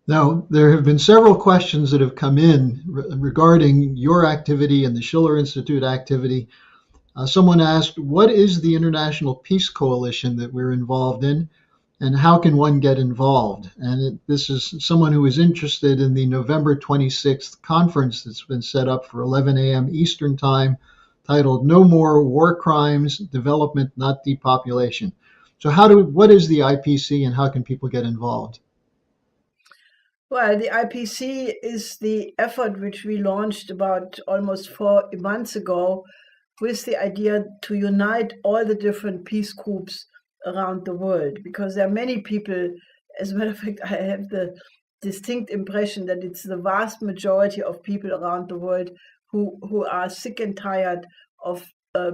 Now, there have been several questions that have come in regarding your activity and the Schiller Institute activity. Someone asked, what is the International Peace Coalition that we're involved in, and how can one get involved? And this is someone who is interested in the November 26th conference that's been set up for 11 a.m. Eastern Time, titled No More War Crimes, Development, Not Depopulation. So what is the IPC and how can people get involved? Well, the IPC is the effort which we launched about almost 4 months ago with the idea to unite all the different peace groups around the world, because there are many people. As a matter of fact, I have the distinct impression that it's the vast majority of people around the world who are sick and tired of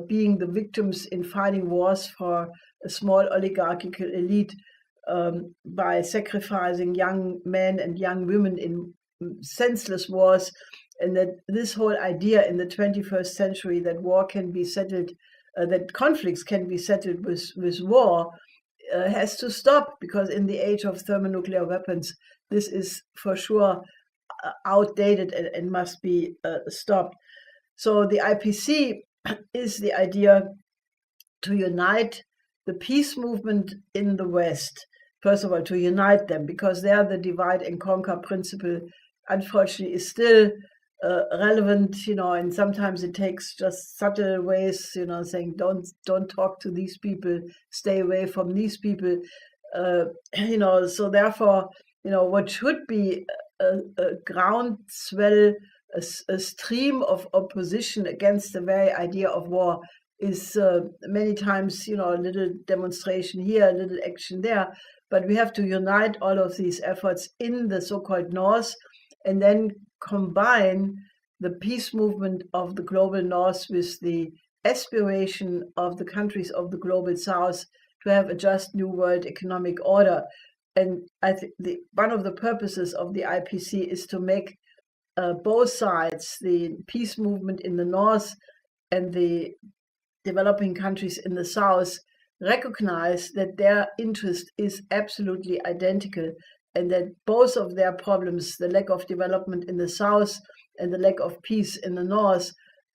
being the victims in fighting wars for a small oligarchical elite, by sacrificing young men and young women in senseless wars, and that this whole idea in the 21st century that war can be settled, that conflicts can be settled with war, has to stop, because in the age of thermonuclear weapons, this is for sure outdated and must be stopped. So the IPC is the idea to unite the peace movement in the West. First of all, to unite them, because there the divide and conquer principle, unfortunately, is still relevant, and sometimes it takes just subtle ways, saying don't talk to these people, stay away from these people, so therefore, what should be a groundswell, a stream of opposition against the very idea of war is many times, a little demonstration here, a little action there. But we have to unite all of these efforts in the so-called North, and then combine the peace movement of the global North with the aspiration of the countries of the global South to have a just new world economic order. And I think one of the purposes of the IPC is to make both sides, the peace movement in the North and the developing countries in the South, recognize that their interest is absolutely identical, and that both of their problems, the lack of development in the South and the lack of peace in the North,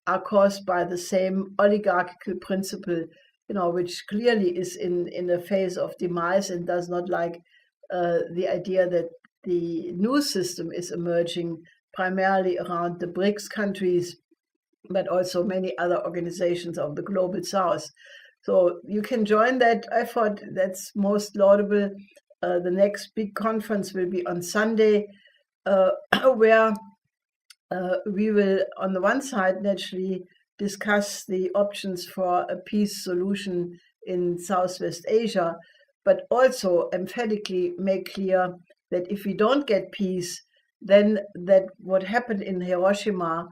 are caused by the same oligarchical principle, which clearly is in a phase of demise and does not like the idea that the new system is emerging primarily around the BRICS countries, but also many other organizations of the global South. So you can join that effort. That's most laudable. The next big conference will be on Sunday, where we will, on the one side, naturally discuss the options for a peace solution in Southwest Asia, but also emphatically make clear that if we don't get peace, then that what happened in Hiroshima,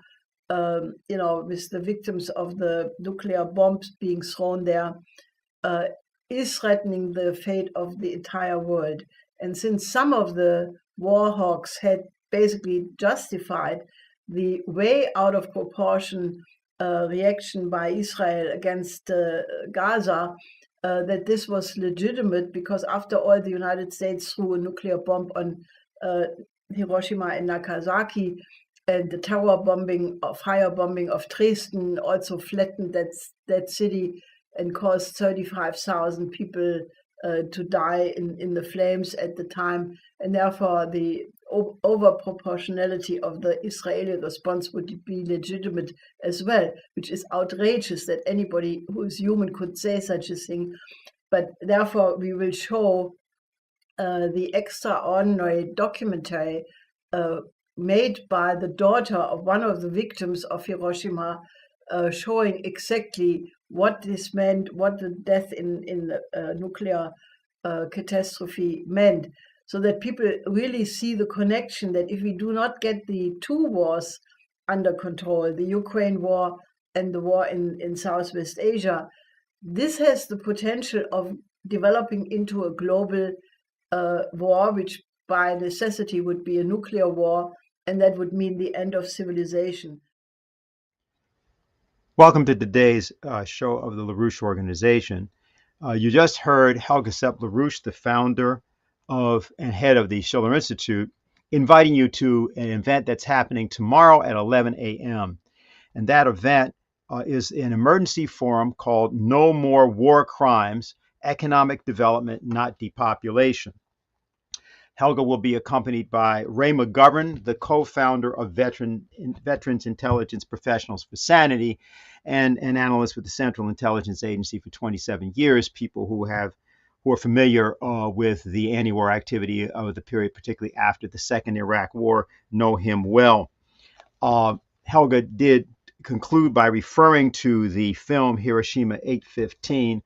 with the victims of the nuclear bombs being thrown there, is threatening the fate of the entire world. And since some of the war hawks had basically justified the way out of proportion reaction by Israel against Gaza, that this was legitimate, because after all, the United States threw a nuclear bomb on Hiroshima and Nagasaki, and the firebombing of Dresden also flattened that city and caused 35,000 people to die in the flames at the time. And therefore, the over proportionality of the Israeli response would be legitimate as well, which is outrageous that anybody who is human could say such a thing. But therefore, we will show the extraordinary documentary made by the daughter of one of the victims of Hiroshima, showing exactly what this meant, what the death in the nuclear catastrophe meant, so that people really see the connection, that if we do not get the two wars under control, the Ukraine war and the war in Southwest Asia, this has the potential of developing into a global war, which by necessity would be a nuclear war, and that would mean the end of civilization. Welcome to today's show of the LaRouche Organization. You just heard Helga Zepp-LaRouche, the founder of and head of the Schiller Institute, inviting you to an event that's happening tomorrow at 11 a.m. And that event is an emergency forum called No More War Crimes, Economic Development, Not Depopulation. Helga will be accompanied by Ray McGovern, the co-founder of Veterans Intelligence Professionals for Sanity, and an analyst with the Central Intelligence Agency for 27 years, people who are familiar with the anti-war activity of the period, particularly after the Second Iraq War, know him well. Helga did conclude by referring to the film Hiroshima 815.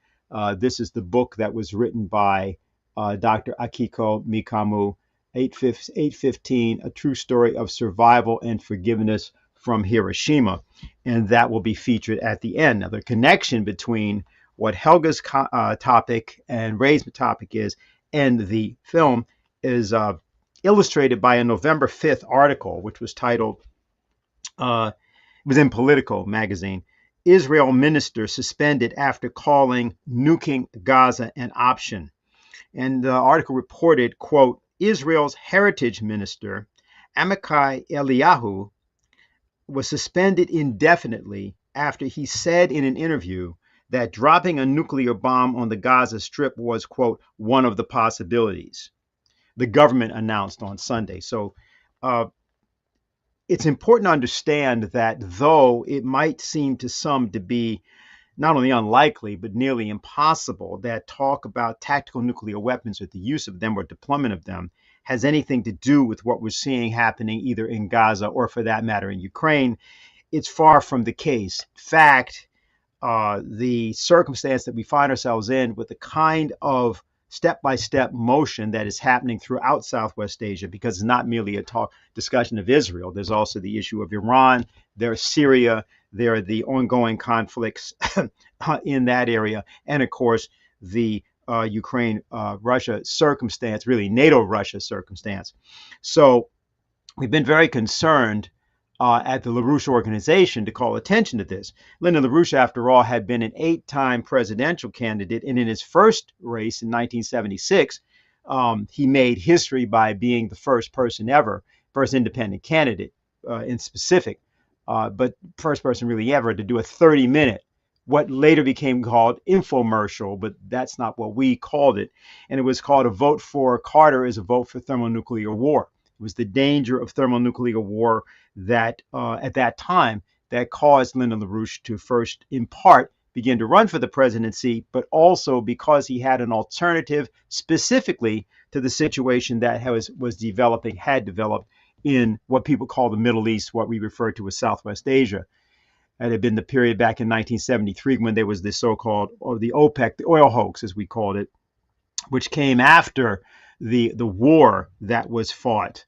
This is the book that was written by Dr. Akiko Mikamu, 815, A True Story of Survival and Forgiveness from Hiroshima. And that will be featured at the end. Now, the connection between what Helga's topic and Ray's topic is and the film is illustrated by a November 5th article, which was titled, it was in Politico magazine, Israel Minister Suspended After Calling Nuking Gaza an Option. And the article reported, quote, Israel's heritage minister, Amichai Eliyahu, was suspended indefinitely after he said in an interview that dropping a nuclear bomb on the Gaza Strip was, quote, one of the possibilities. The government announced on Sunday. So it's important to understand that though it might seem to some to be not only unlikely, but nearly impossible that talk about tactical nuclear weapons or the use of them or deployment of them has anything to do with what we're seeing happening either in Gaza or, for that matter, in Ukraine, it's far from the case. In fact, the circumstance that we find ourselves in with the kind of step-by-step motion that is happening throughout Southwest Asia, because it's not merely a discussion of Israel. There's also the issue of Iran, there's Syria, there are the ongoing conflicts in that area, and of course, the Ukraine-Russia circumstance, really NATO-Russia circumstance. So we've been very concerned at the LaRouche organization to call attention to this. Lyndon LaRouche, after all, had been an 8-time presidential candidate, and in his first race in 1976, he made history by being the first person ever, first independent candidate in specific, but first person really ever to do a 30-minute, what later became called infomercial, but that's not what we called it. And it was called A Vote for Carter is a Vote for Thermonuclear War. It was the danger of thermonuclear war that at that time that caused Lyndon LaRouche to first, in part, begin to run for the presidency, but also because he had an alternative specifically to the situation that had developed in what people call the Middle East, what we refer to as Southwest Asia. That had been the period back in 1973 when there was the so-called, or the OPEC, the oil hoax, as we called it, which came after the war that was fought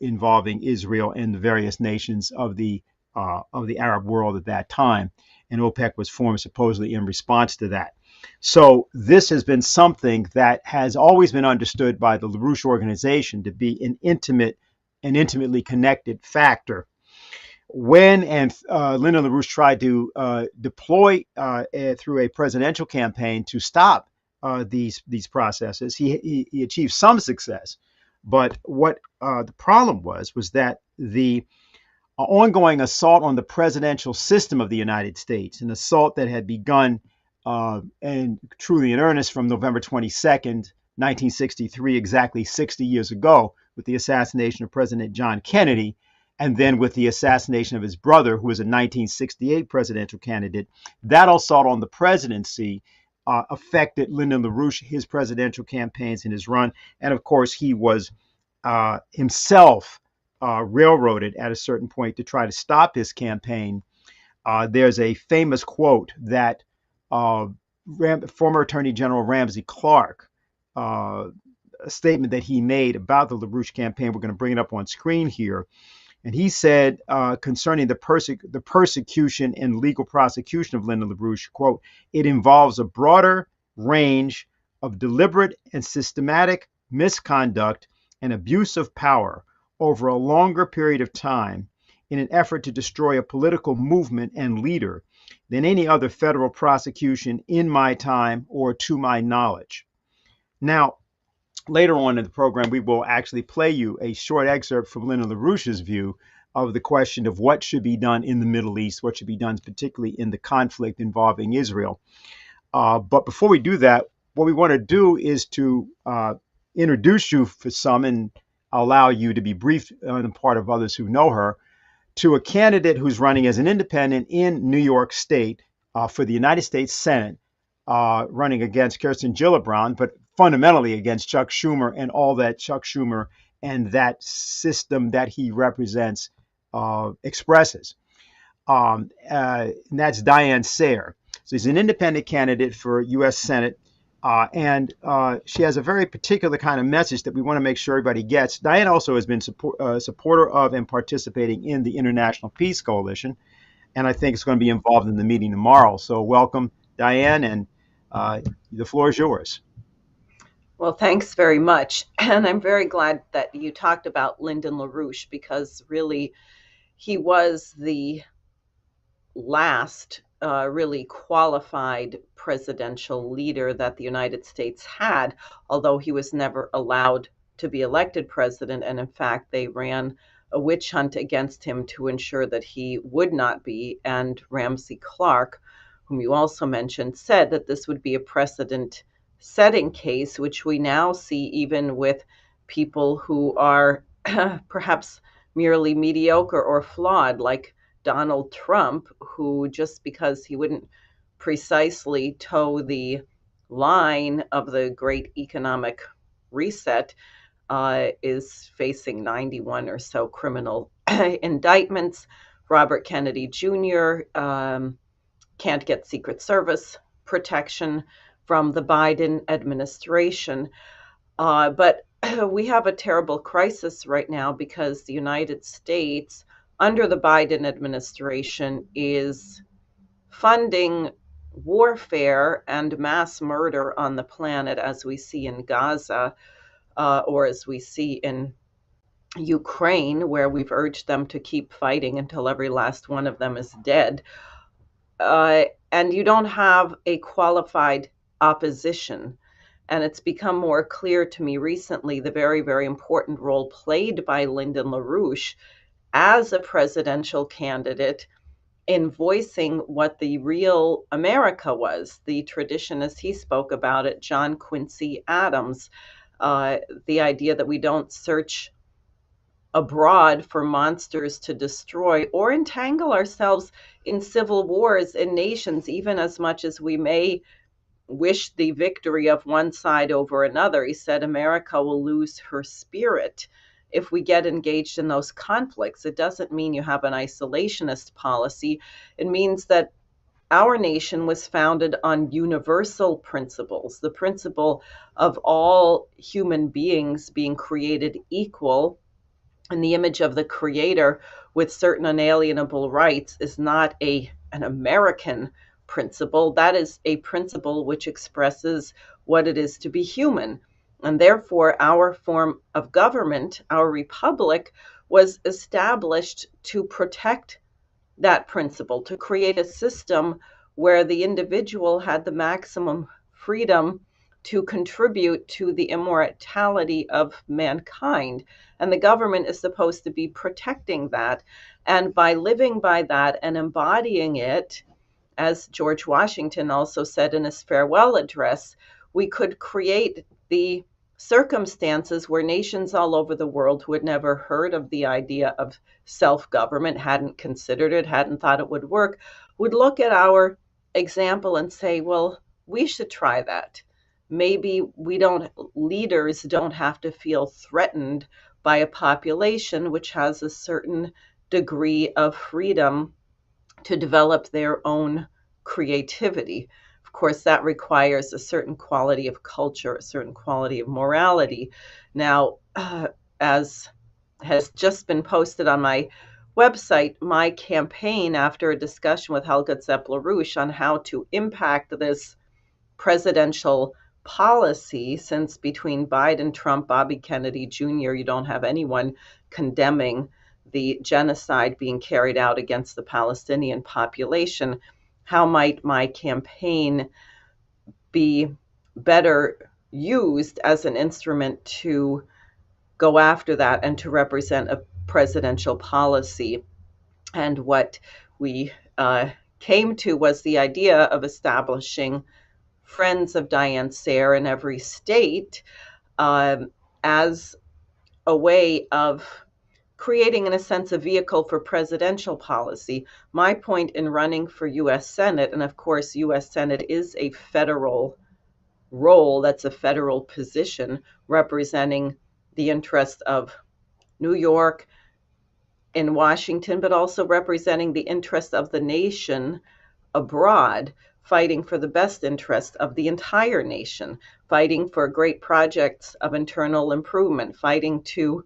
involving Israel and the various nations of the Arab world at that time. And OPEC was formed supposedly in response to that. So this has been something that has always been understood by the LaRouche organization to be an intimately connected factor. When Lyndon LaRouche tried to deploy through a presidential campaign to stop these processes, he achieved some success. But what the problem was that the ongoing assault on the presidential system of the United States, an assault that had begun and truly in earnest from November 22nd, 1963, exactly 60 years ago, with the assassination of President John Kennedy, and then with the assassination of his brother, who was a 1968 presidential candidate. That assault on the presidency affected Lyndon LaRouche, his presidential campaigns and his run. And of course, he was himself railroaded at a certain point to try to stop his campaign. There's a famous quote that former Attorney General Ramsey Clark, a statement that he made about the LaRouche campaign. We're going to bring it up on screen here. And he said concerning the persecution and legal prosecution of Lyndon LaRouche, quote, it involves a broader range of deliberate and systematic misconduct and abuse of power over a longer period of time in an effort to destroy a political movement and leader than any other federal prosecution in my time or to my knowledge. Now, later on in the program, we will actually play you a short excerpt from Lyndon LaRouche's view of the question of what should be done in the Middle East, what should be done particularly in the conflict involving Israel. But before we do that, what we want to do is to introduce you for some and allow you to be briefed on the part of others who know her to a candidate who's running as an independent in New York State for the United States Senate, running against Kirsten Gillibrand, but fundamentally against Chuck Schumer and all that Chuck Schumer and that system that he represents expresses. And that's Diane Sare. So he's an independent candidate for U.S. Senate, and she has a very particular kind of message that we want to make sure everybody gets. Diane also has been a supporter of and participating in the International Peace Coalition, and I think it's going to be involved in the meeting tomorrow. So welcome, Diane, and the floor is yours. Well, thanks very much. And I'm very glad that you talked about Lyndon LaRouche, because really he was the last really qualified presidential leader that the United States had, although he was never allowed to be elected president. And in fact, they ran a witch hunt against him to ensure that he would not be. And Ramsey Clark, whom you also mentioned, said that this would be a precedent-setting case, which we now see even with people who are perhaps merely mediocre or flawed, like Donald Trump, who, just because he wouldn't precisely toe the line of the great economic reset, is facing 91 or so criminal indictments. Robert Kennedy Jr. Can't get Secret Service protection from the Biden administration. But we have a terrible crisis right now because the United States, under the Biden administration, is funding warfare and mass murder on the planet, as we see in Gaza, or as we see in Ukraine, where we've urged them to keep fighting until every last one of them is dead. And you don't have a qualified opposition. And it's become more clear to me recently the very, very important role played by Lyndon LaRouche as a presidential candidate in voicing what the real America was, the tradition, as he spoke about it, John Quincy Adams, the idea that we don't search abroad for monsters to destroy or entangle ourselves in civil wars in nations, even as much as we may wish the victory of one side over another. He said America will lose her spirit if we get engaged in those conflicts. It doesn't mean you have an isolationist policy. It means that our nation was founded on universal principles, the principle of all human beings being created equal in the image of the Creator with certain unalienable rights is not an American principle. That is a principle which expresses what it is to be human. And therefore, our form of government, our republic, was established to protect that principle, to create a system where the individual had the maximum freedom to contribute to the immortality of mankind. And the government is supposed to be protecting that. And by living by that and embodying it, as George Washington also said in his farewell address, we could create the circumstances where nations all over the world who had never heard of the idea of self-government, hadn't considered it, hadn't thought it would work, would look at our example and say, well, we should try that. Maybe leaders don't have to feel threatened by a population which has a certain degree of freedom to develop their own creativity. Of course, that requires a certain quality of culture, a certain quality of morality. Now, as has just been posted on my website, my campaign, after a discussion with Helga Zepp-LaRouche on how to impact this presidential policy, since between Biden, Trump, Bobby Kennedy Jr., you don't have anyone condemning the genocide being carried out against the Palestinian population, how might my campaign be better used as an instrument to go after that and to represent a presidential policy. And what we came to was the idea of establishing Friends of Diane Sare in every state as a way of creating, in a sense, a vehicle for presidential policy. My point in running for U.S. Senate, and of course, U.S. Senate is a federal role, that's a federal position representing the interests of New York in Washington, but also representing the interests of the nation abroad, fighting for the best interest of the entire nation, fighting for great projects of internal improvement, fighting to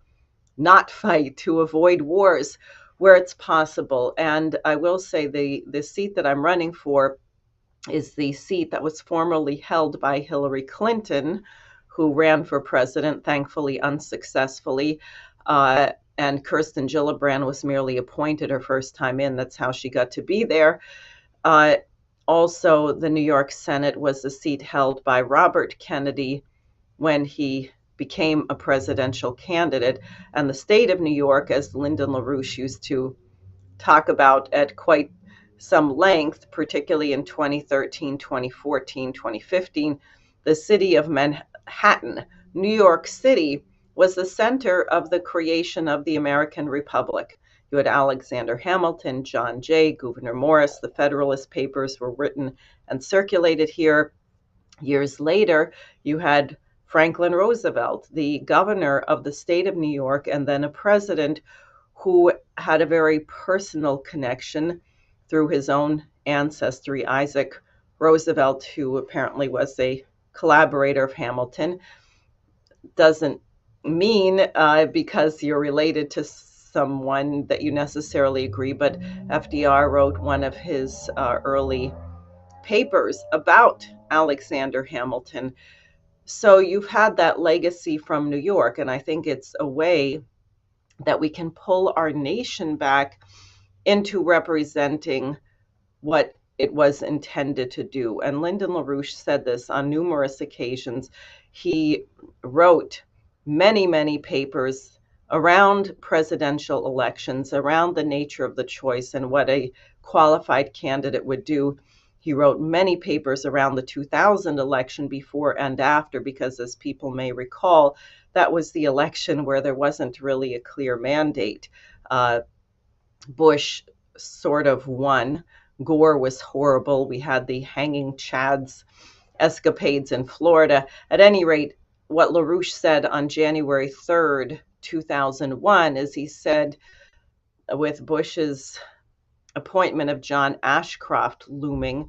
not fight, to avoid wars where it's possible. And I will say the seat that I'm running for is the seat that was formerly held by Hillary Clinton, who ran for president, thankfully unsuccessfully. And Kirsten Gillibrand was merely appointed her first time in. That's how she got to be there. Also, the New York Senate was a seat held by Robert Kennedy when he became a presidential candidate. And the state of New York, as Lyndon LaRouche used to talk about at quite some length, particularly in 2013, 2014, 2015, the city of Manhattan, New York City, was the center of the creation of the American Republic. You had Alexander Hamilton, John Jay, Gouverneur Morris. The Federalist Papers were written and circulated here. Years later, you had Franklin Roosevelt, the governor of the state of New York, and then a president who had a very personal connection through his own ancestry, Isaac Roosevelt, who apparently was a collaborator of Hamilton. Doesn't mean because you're related to someone that you necessarily agree, but FDR wrote one of his early papers about Alexander Hamilton. So you've had that legacy from New York, and I think it's a way that we can pull our nation back into representing what it was intended to do. And Lyndon LaRouche said this on numerous occasions. He wrote many, many papers around presidential elections, around the nature of the choice and what a qualified candidate would do. He wrote many papers around the 2000 election before and after, because as people may recall, that was the election where there wasn't really a clear mandate. Bush sort of won. Gore was horrible. We had the hanging Chads escapades in Florida. At any rate, what LaRouche said on January 3rd, 2001, is he said, with Bush's appointment of John Ashcroft looming,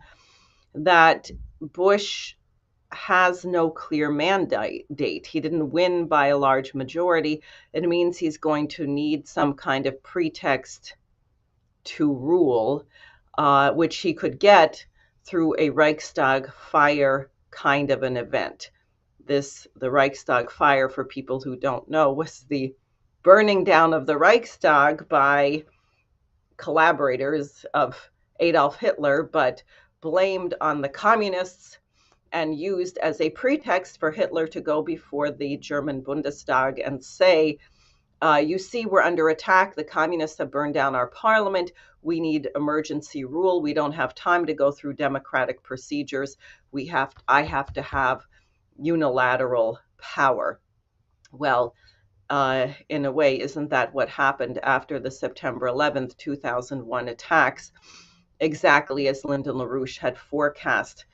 that Bush has no clear mandate. He didn't win by a large majority. It means he's going to need some kind of pretext to rule, which he could get through a Reichstag fire kind of an event. The Reichstag fire, for people who don't know, was the burning down of the Reichstag by collaborators of Adolf Hitler, but blamed on the communists and used as a pretext for Hitler to go before the German Bundestag and say, you see, we're under attack. The communists have burned down our parliament. We need emergency rule. We don't have time to go through democratic procedures. I have to have unilateral power. Well, in a way, isn't that what happened after the September 11th, 2001 attacks? Exactly as Lyndon LaRouche had forecast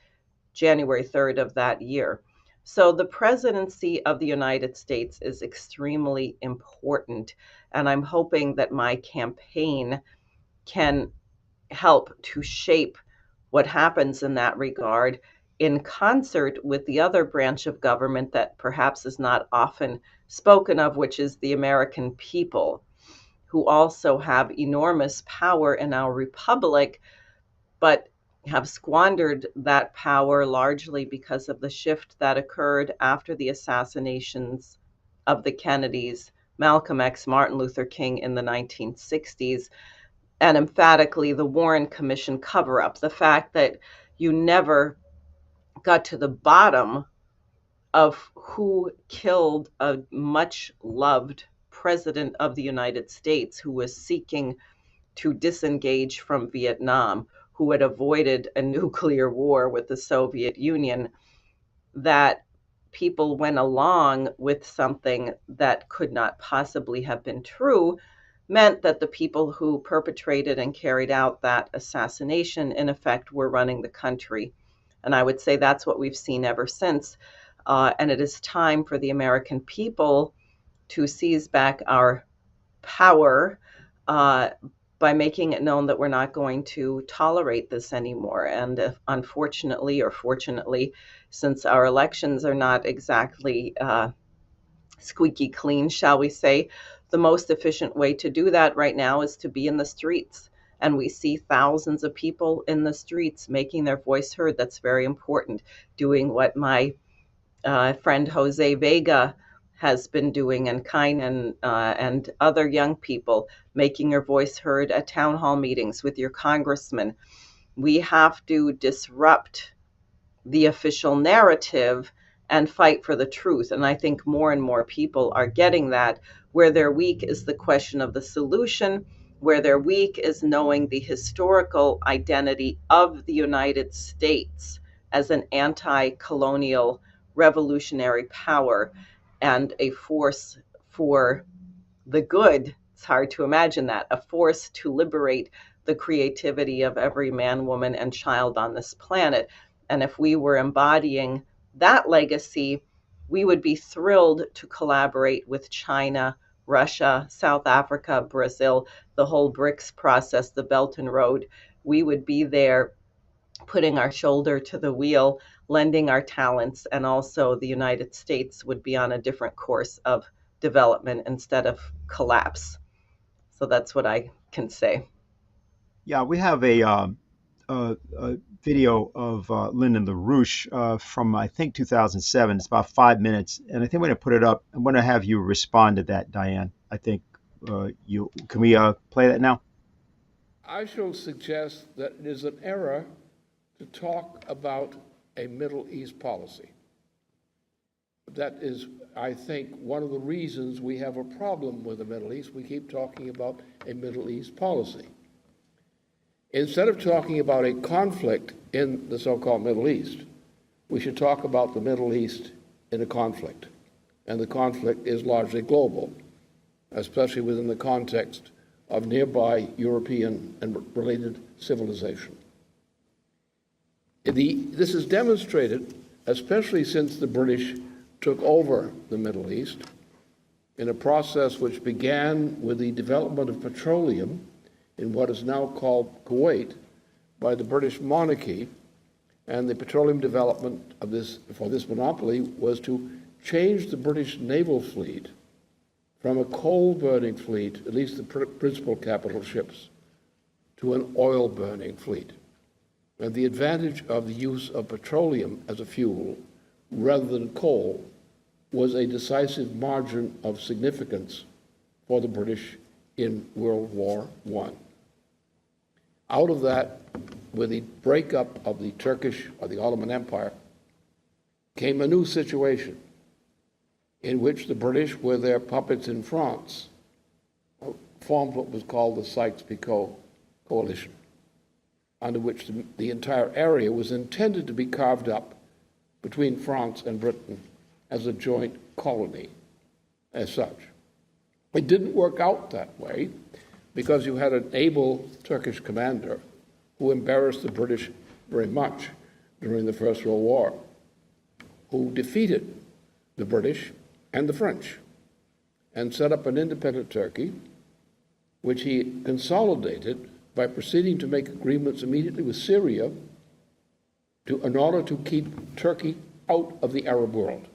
January 3rd of that year. So the presidency of the United States is extremely important, and I'm hoping that my campaign can help to shape what happens in that regard, in concert with the other branch of government that perhaps is not often spoken of, which is the American people, who also have enormous power in our republic, but have squandered that power largely because of the shift that occurred after the assassinations of the Kennedys, Malcolm X, Martin Luther King in the 1960s, and emphatically the Warren Commission cover-up, the fact that you never got to the bottom of who killed a much loved president of the United States who was seeking to disengage from Vietnam, who had avoided a nuclear war with the Soviet Union, that people went along with something that could not possibly have been true, meant that the people who perpetrated and carried out that assassination, in effect, were running the country. And I would say that's what we've seen ever since. And it is time for the American people to seize back our power by making it known that we're not going to tolerate this anymore. And unfortunately, or fortunately, since our elections are not exactly squeaky clean, shall we say, the most efficient way to do that right now is to be in the streets. And we see thousands of people in the streets making their voice heard. That's very important. Doing what my friend Jose Vega has been doing, and Kynan and other young people, making your voice heard at town hall meetings with your congressman. We have to disrupt the official narrative and fight for the truth. And I think more and more people are getting that. Where they're weak is the question of the solution. Where they're weak is knowing the historical identity of the United States as an anti-colonial revolutionary power and a force for the good. It's hard to imagine that. A force to liberate the creativity of every man, woman, and child on this planet. And if we were embodying that legacy, we would be thrilled to collaborate with China, Russia, South Africa, Brazil, the whole BRICS process, the Belt and Road. We would be there putting our shoulder to the wheel, lending our talents, and also the United States would be on a different course of development instead of collapse. So that's what I can say. Yeah, we have a video of Lyndon LaRouche from, I think, 2007. It's about 5 minutes, and I think we're going to put it up. I'm going to have you respond to that, Diane. I think you can we play that now? I shall suggest that it is an error to talk about a Middle East policy. That is, I think, one of the reasons we have a problem with the Middle East. We keep talking about a Middle East policy. Instead of talking about a conflict in the so-called Middle East, we should talk about the Middle East in a conflict. And the conflict is largely global, especially within the context of nearby European and related civilization. This is demonstrated, especially since the British took over the Middle East, in a process which began with the development of petroleum in what is now called Kuwait by the British monarchy. And the petroleum development of this monopoly was to change the British naval fleet from a coal-burning fleet, at least the principal capital ships, to an oil-burning fleet. And the advantage of the use of petroleum as a fuel rather than coal was a decisive margin of significance for the British in World War I. Out of that, with the breakup of the Turkish or the Ottoman Empire, came a new situation in which the British, with their puppets in France, formed what was called the Sykes-Picot Coalition, under which the entire area was intended to be carved up between France and Britain as a joint colony as such. It didn't work out that way because you had an able Turkish commander who embarrassed the British very much during the First World War, who defeated the British and the French and set up an independent Turkey, which he consolidated by proceeding to make agreements immediately with Syria in order to keep Turkey out of the Arab world,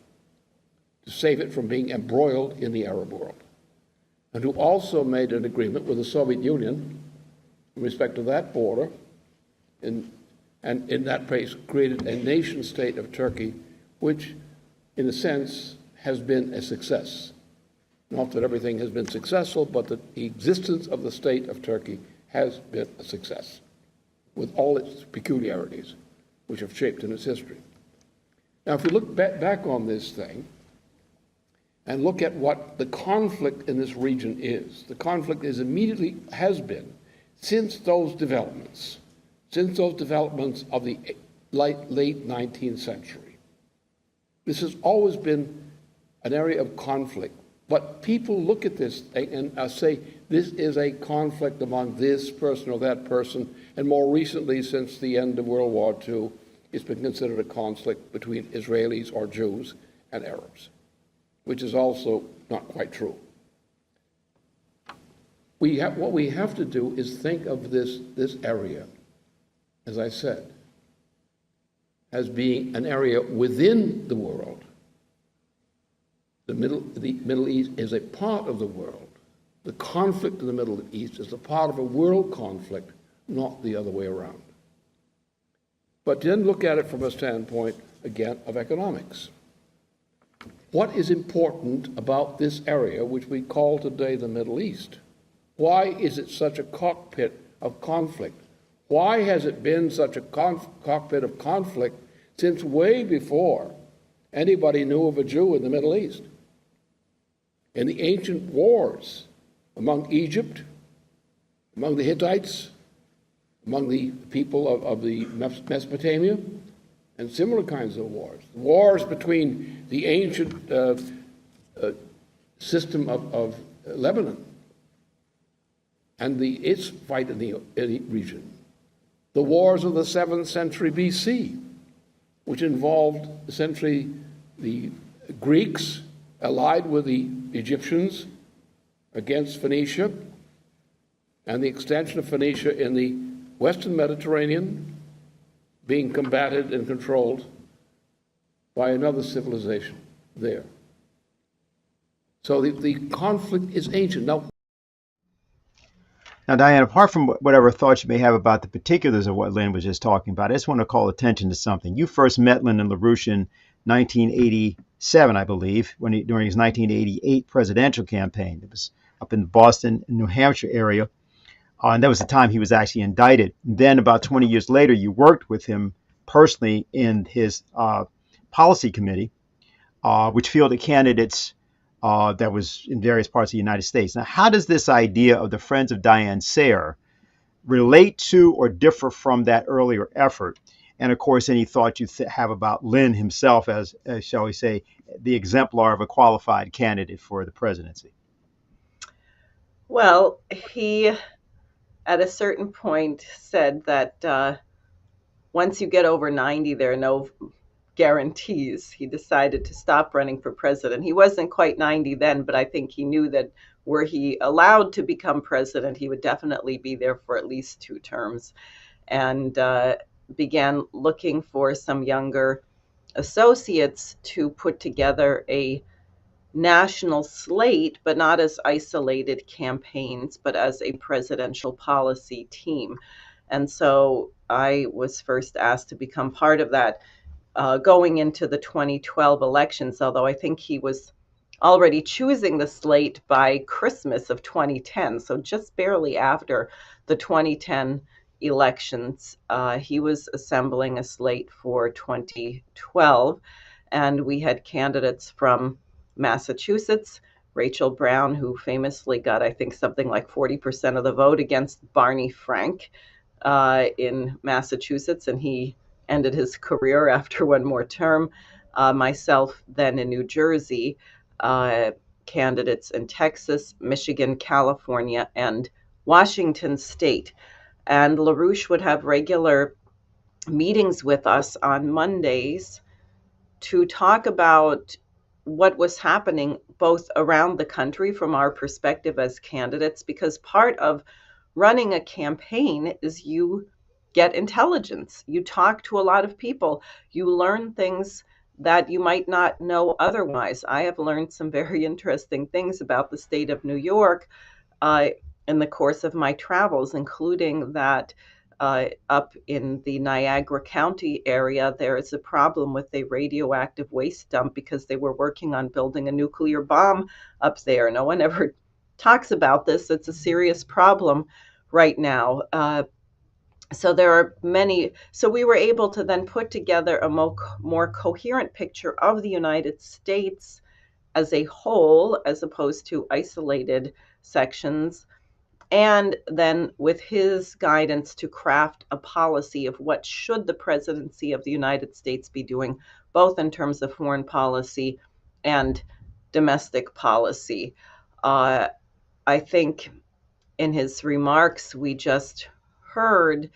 to save it from being embroiled in the Arab world, and who also made an agreement with the Soviet Union in respect to that border, and in that case created a nation state of Turkey, which, in a sense, has been a success. Not that everything has been successful, but that the existence of the state of Turkey has been a success, with all its peculiarities, which have shaped in its history. Now, if we look back on this thing and look at what the conflict in this region is, the conflict has been since those developments of the late 19th century. This has always been an area of conflict. But people look at this and say, this is a conflict among this person or that person. And more recently, since the end of World War II, it's been considered a conflict between Israelis or Jews and Arabs, which is also not quite true. What we have to do is think of this area, as I said, as being an area within the world. The Middle East is a part of the world. The conflict in the Middle East is a part of a world conflict, not the other way around. But then look at it from a standpoint, again, of economics. What is important about this area, which we call today the Middle East? Why is it such a cockpit of conflict? Why has it been such a cockpit of conflict since way before anybody knew of a Jew in the Middle East? In the ancient wars among Egypt, among the Hittites, among the people of the Mesopotamia, and similar kinds of wars. Wars between the ancient system of Lebanon and its fight in the region. The wars of the 7th century BC, which involved essentially the Greeks allied with the Egyptians against Phoenicia, and the extension of Phoenicia in the Western Mediterranean being combated and controlled by another civilization there. So the conflict is ancient. Now, Diane, apart from whatever thoughts you may have about the particulars of what Lynn was just talking about, I just want to call attention to something. You first met Lyndon LaRouche in 1987, I believe, during his 1988 presidential campaign. It was up in the Boston, New Hampshire area. And that was the time he was actually indicted. And then about 20 years later, you worked with him personally in his policy committee, which fielded candidates that was in various parts of the United States. Now, how does this idea of the Friends of Diane Sare relate to or differ from that earlier effort? And of course, any thought you have about Lynn himself as, shall we say, the exemplar of a qualified candidate for the presidency? Well, he, at a certain point, said that once you get over 90, there are no guarantees. He decided to stop running for president. He wasn't quite 90 then, but I think he knew that were he allowed to become president, he would definitely be there for at least 2 terms, and began looking for some younger associates to put together a national slate, but not as isolated campaigns, but as a presidential policy team. And so I was first asked to become part of that going into the 2012 elections, although I think he was already choosing the slate by Christmas of 2010, so just barely after the 2010 elections. He was assembling a slate for 2012, and we had candidates from Massachusetts, Rachel Brown, who famously got, I think, something like 40% of the vote against Barney Frank in Massachusetts, and he ended his career after one more term. Myself, then in New Jersey, candidates in Texas, Michigan, California, and Washington State. And LaRouche would have regular meetings with us on Mondays to talk about what was happening both around the country from our perspective as candidates, because part of running a campaign is you get intelligence. You talk to a lot of people. You learn things that you might not know otherwise. I have learned some very interesting things about the state of New York in the course of my travels, including that up in the Niagara County area, there is a problem with a radioactive waste dump because they were working on building a nuclear bomb up there. No one ever talks about this. It's a serious problem right now. So there are many. So we were able to then put together a more coherent picture of the United States as a whole, as opposed to isolated sections. And then with his guidance to craft a policy of what should the presidency of the United States be doing, both in terms of foreign policy and domestic policy. I think in his remarks we just heard,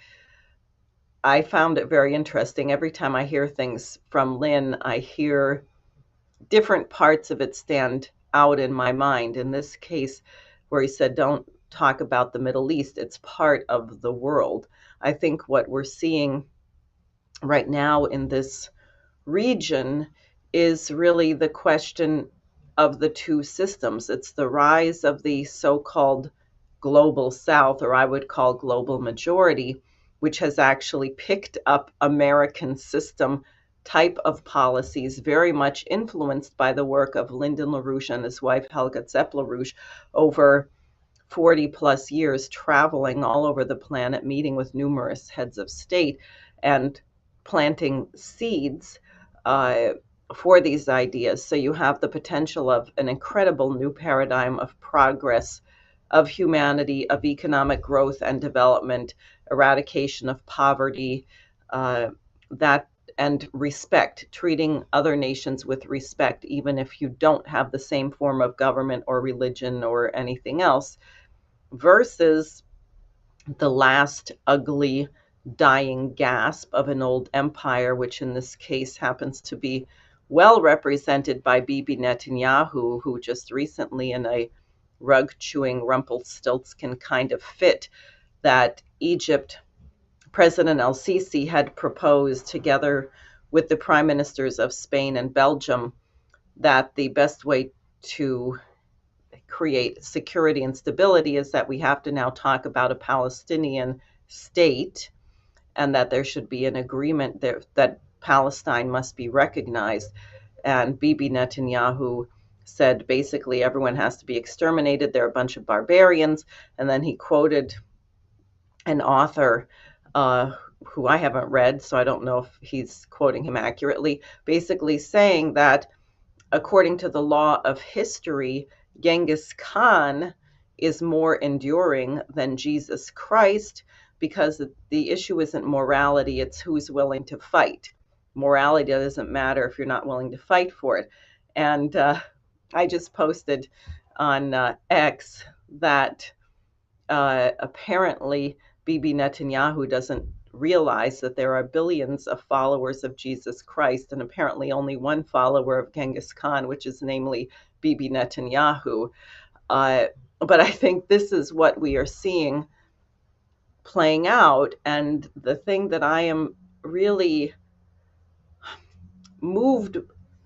I found it very interesting. Every time I hear things from Lynn, I hear different parts of it stand out in my mind. In this case, where he said, don't talk about the Middle East, it's part of the world. I think what we're seeing right now in this region is really the question of the two systems. It's the rise of the so-called global South, or I would call global majority, which has actually picked up American system type of policies, very much influenced by the work of Lyndon LaRouche and his wife Helga Zepp-LaRouche over 40 plus years, traveling all over the planet, meeting with numerous heads of state and planting seeds for these ideas. So you have the potential of an incredible new paradigm of progress, of humanity, of economic growth and development, eradication of poverty, that and respect, treating other nations with respect, even if you don't have the same form of government or religion or anything else, versus the last ugly dying gasp of an old empire, which in this case happens to be well represented by Bibi Netanyahu, who just recently, in a rug-chewing Rumpelstiltskin kind of fit that Egypt, President el-Sisi had proposed together with the prime ministers of Spain and Belgium, that the best way to create security and stability is that we have to now talk about a Palestinian state, and that there should be an agreement there that Palestine must be recognized. And Bibi Netanyahu said basically everyone has to be exterminated. They're a bunch of barbarians. And then he quoted an author who I haven't read, so I don't know if he's quoting him accurately, basically saying that according to the law of history, Genghis Khan is more enduring than Jesus Christ, because the issue isn't morality, it's who's willing to fight. Morality doesn't matter if you're not willing to fight for it. And I just posted on X that apparently Bibi Netanyahu doesn't realize that there are billions of followers of Jesus Christ and apparently only one follower of Genghis Khan, which is namely Bibi Netanyahu. But I think this is what we are seeing playing out. And the thing that I am really moved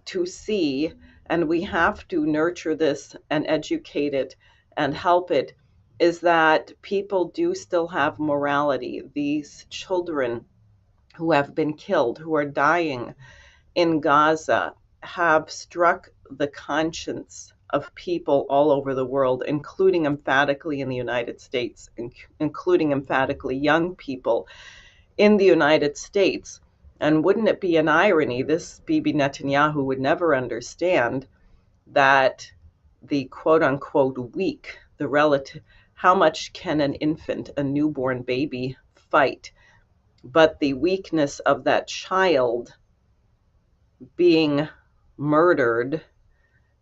to see, and we have to nurture this and educate it and help it, is that people do still have morality. These children who have been killed, who are dying in Gaza, have struck the conscience of people all over the world, including emphatically in the United States, including emphatically young people in the United States. And wouldn't it be an irony, this Bibi Netanyahu would never understand that the quote unquote weak, the relative, how much can an infant, a newborn baby, fight? But the weakness of that child being murdered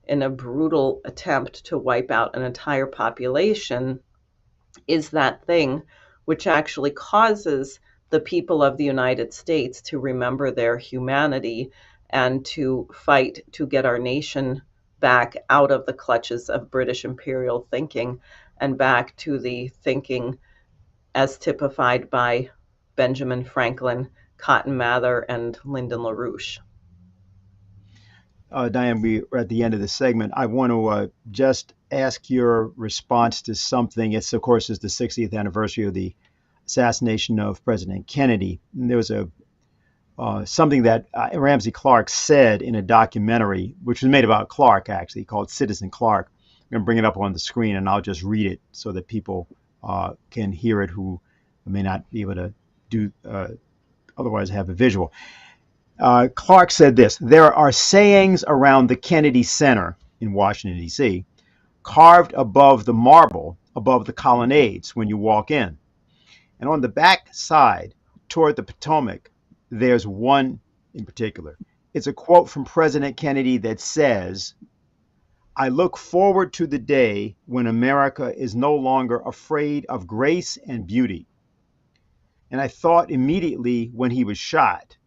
in a brutal attempt to wipe out an entire population is that thing which actually causes the people of the United States to remember their humanity and to fight to get our nation back out of the clutches of British imperial thinking and back to the thinking as typified by Benjamin Franklin, Cotton Mather, and Lyndon LaRouche. Diane, we're at the end of the segment. I want to just ask your response to something. It's, of course, is the 60th anniversary of the assassination of President Kennedy. And there was something that Ramsey Clark said in a documentary, which was made about Clark, actually, called Citizen Clark. I'm going to bring it up on the screen, and I'll just read it so that people can hear it who may not be able to do otherwise have a visual. Clark said this: there are sayings around the Kennedy Center in Washington, D.C., carved above the marble, above the colonnades when you walk in. And on the back side, toward the Potomac, there's one in particular. It's a quote from President Kennedy that says, "I look forward to the day when America is no longer afraid of grace and beauty." And I thought immediately when he was shot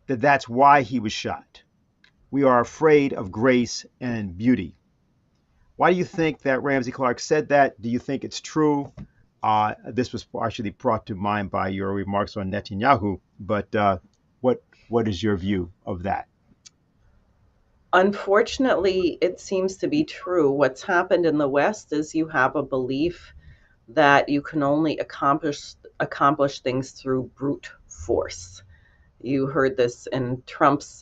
that that's why he was shot. We are afraid of grace and beauty. Why do you think that Ramsey Clark said that? Do you think it's true? This was partially brought to mind by your remarks on Netanyahu, but what is your view of that? Unfortunately, it seems to be true. What's happened in the West is you have a belief that you can only accomplish things through brute force. You heard this in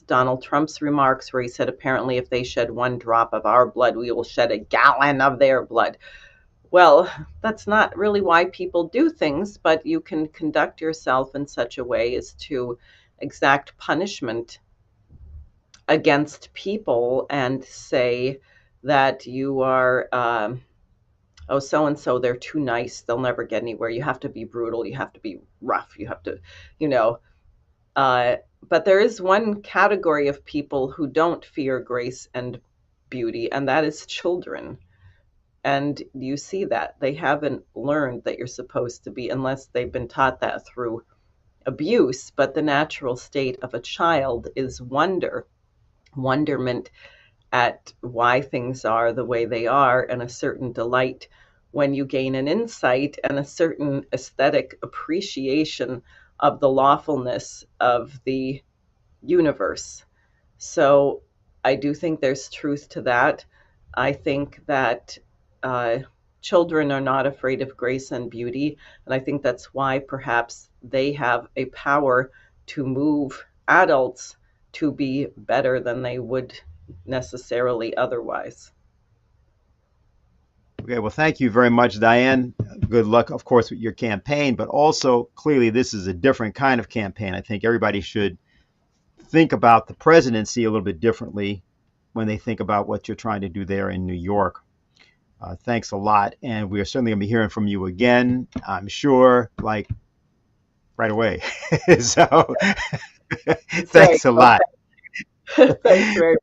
Donald Trump's remarks, where he said, apparently, if they shed one drop of our blood, we will shed a gallon of their blood. Well, that's not really why people do things, but you can conduct yourself in such a way as to exact punishment against people and say that you are, oh, so-and-so, they're too nice, they'll never get anywhere. You have to be brutal, you have to be rough, you have to, but there is one category of people who don't fear grace and beauty, and that is children. And you see that they haven't learned that you're supposed to be, unless they've been taught that through abuse. But the natural state of a child is wonderment at why things are the way they are, and a certain delight when you gain an insight and a certain aesthetic appreciation of the lawfulness of the universe. So I do think there's truth to that. I think that children are not afraid of grace and beauty, and I think that's why perhaps they have a power to move adults to be better than they would necessarily otherwise. Okay, well, thank you very much, Diane. Good luck, of course, with your campaign, but also clearly this is a different kind of campaign. I think everybody should think about the presidency a little bit differently when they think about what you're trying to do there in New York. Thanks a lot, and we are certainly going to be hearing from you again, I'm sure, like right away. So thanks a lot. Thanks very much.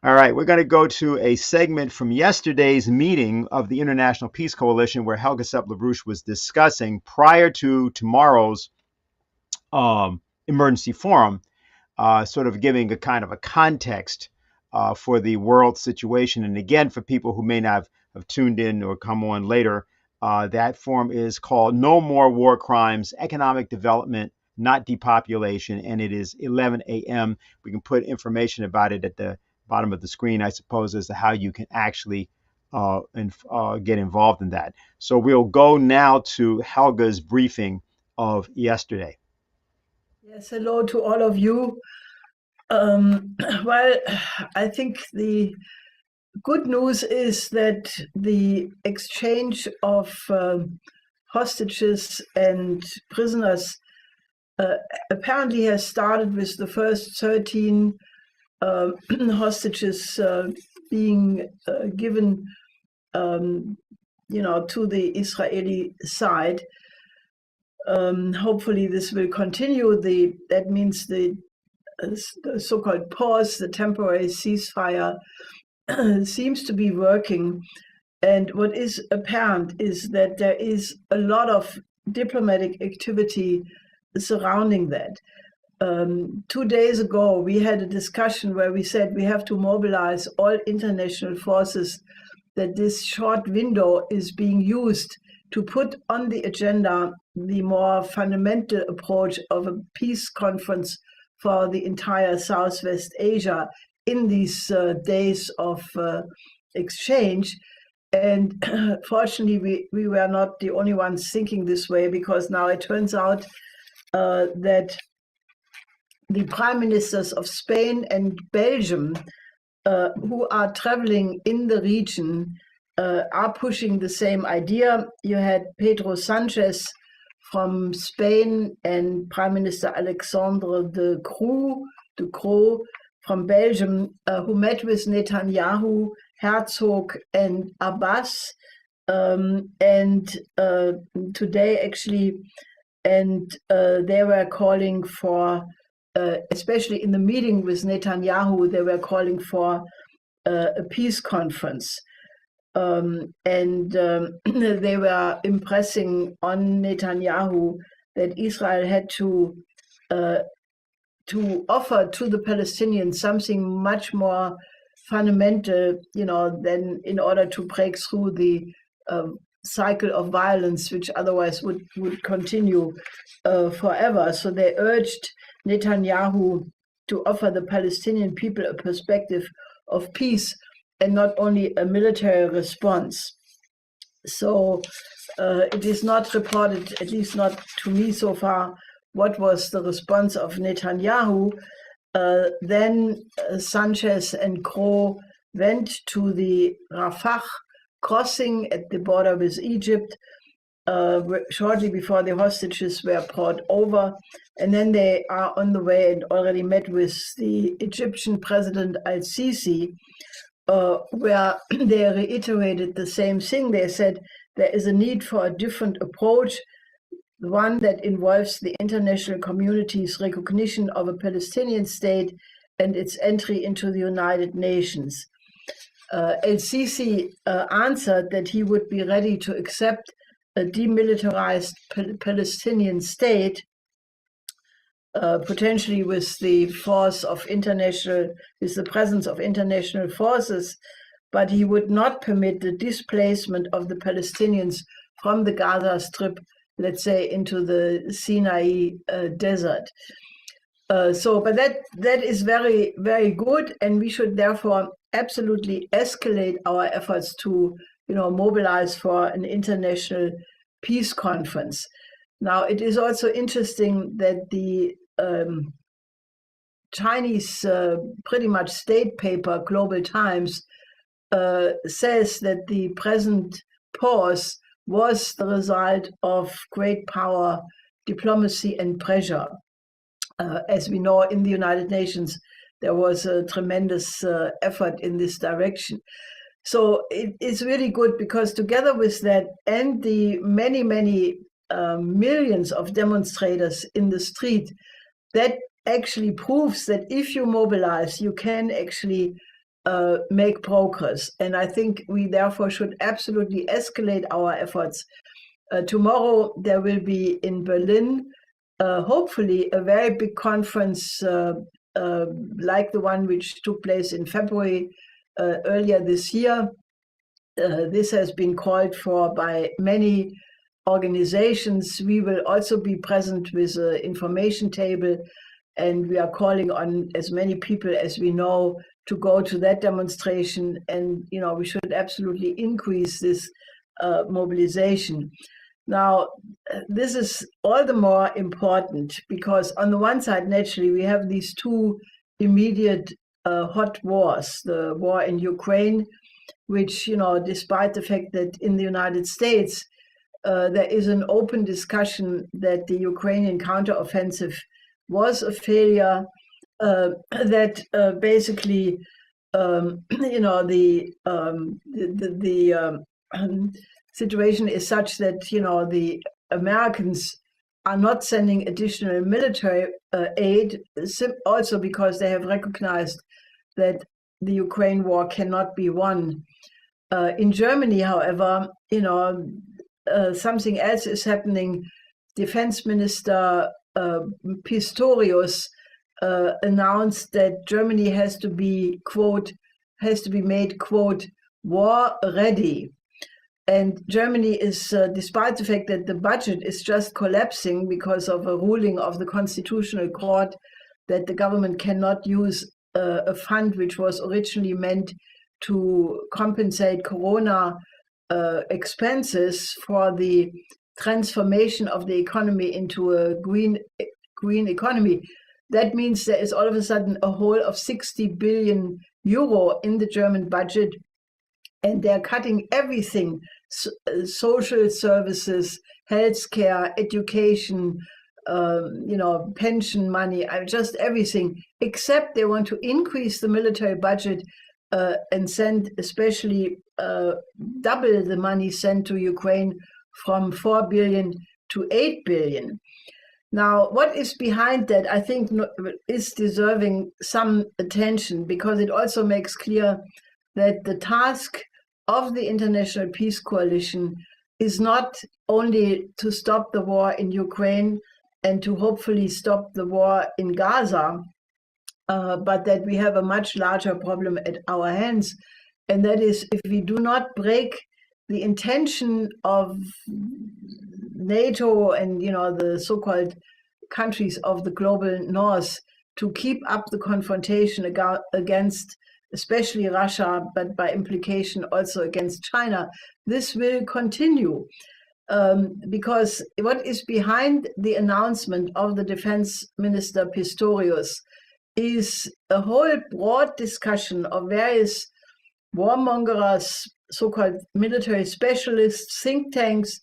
All right, we're going to go to a segment from yesterday's meeting of the International Peace Coalition, where Helga Zepp-LaRouche was discussing, prior to tomorrow's emergency forum, sort of giving a kind of a context for the world situation. And again, for people who may not have tuned in or come on later, that forum is called No More War Crimes, Economic Development, Not Depopulation, and it is 11 a.m. We can put information about it at the bottom of the screen, I suppose, as to how you can actually get involved in that. So we'll go now to Helga's briefing of yesterday. Yes, hello to all of you. Well, I think the good news is that the exchange of hostages and prisoners apparently has started with the first 13 hostages being given, to the Israeli side. Hopefully, this will continue. That means the so-called pause, the temporary ceasefire, seems to be working. And what is apparent is that there is a lot of diplomatic activity surrounding that. 2 days ago, we had a discussion where we said we have to mobilize all international forces, that this short window is being used to put on the agenda the more fundamental approach of a peace conference for the entire Southwest Asia in these days of exchange. And fortunately, we were not the only ones thinking this way, because now it turns out that the prime ministers of Spain and Belgium, who are traveling in the region, are pushing the same idea. You had Pedro Sanchez from Spain and Prime Minister Alexandre De Croo from Belgium, who met with Netanyahu, Herzog, and Abbas, and today actually, and they were calling for, especially in the meeting with Netanyahu, they were calling for a peace conference. And they were impressing on Netanyahu that Israel had to offer to the Palestinians something much more fundamental, than in order to break through the cycle of violence, which otherwise would continue forever. So they urged Netanyahu to offer the Palestinian people a perspective of peace and not only a military response. So it is not reported, at least not to me so far, what was the response of Netanyahu. Then Sanchez and Croo went to the Rafah crossing at the border with Egypt shortly before the hostages were brought over. And then they are on the way and already met with the Egyptian President al-Sisi, where they reiterated the same thing. They said there is a need for a different approach, one that involves the international community's recognition of a Palestinian state and its entry into the United Nations. El-Sisi answered that he would be ready to accept a demilitarized Palestinian state, potentially with the presence of international forces, but he would not permit the displacement of the Palestinians from the Gaza Strip, let's say, into the Sinai desert. But that is very, very good, and we should therefore absolutely escalate our efforts to, mobilize for an international peace conference. Now, it is also interesting that the Chinese pretty much state paper, Global Times, says that the present pause was the result of great power, diplomacy, and pressure. As we know, in the United Nations, there was a tremendous effort in this direction. So it's really good, because together with that and the many, many millions of demonstrators in the street, that actually proves that if you mobilize, you can actually make progress. And I think we therefore should absolutely escalate our efforts. Tomorrow there will be in Berlin, hopefully, a very big conference like the one which took place in February earlier this year. This has been called for by many organizations. We will also be present with an information table, and we are calling on as many people as we know to go to that demonstration. And we should absolutely increase this mobilization. Now, this is all the more important because on the one side, naturally, we have these two immediate hot wars, the war in Ukraine, which, despite the fact that in the United States, there is an open discussion that the Ukrainian counteroffensive was a failure, that basically, the situation is such that, the Americans are not sending additional military aid, also because they have recognized that the Ukraine war cannot be won. In Germany, however, something else is happening. Defense Minister Pistorius announced that Germany has to be made, quote, war ready. And Germany is, despite the fact that the budget is just collapsing because of a ruling of the Constitutional Court that the government cannot use a fund which was originally meant to compensate Corona expenses for the transformation of the economy into a green economy. That means there is all of a sudden a hole of 60 billion euro in the German budget, and they're cutting everything social services, healthcare, education, pension money, just everything, except they want to increase the military budget and send especially double the money sent to Ukraine from 4 billion to 8 billion. Now, what is behind that, I think, is deserving some attention, because it also makes clear that the task of the International Peace Coalition is not only to stop the war in Ukraine and to hopefully stop the war in Gaza, but that we have a much larger problem at our hands. And that is, if we do not break the intention of NATO and the so-called countries of the global north to keep up the confrontation against especially Russia, but by implication also against China, this will continue. Because what is behind the announcement of the Defense Minister Pistorius is a whole broad discussion of various warmongers, so-called military specialists, think tanks,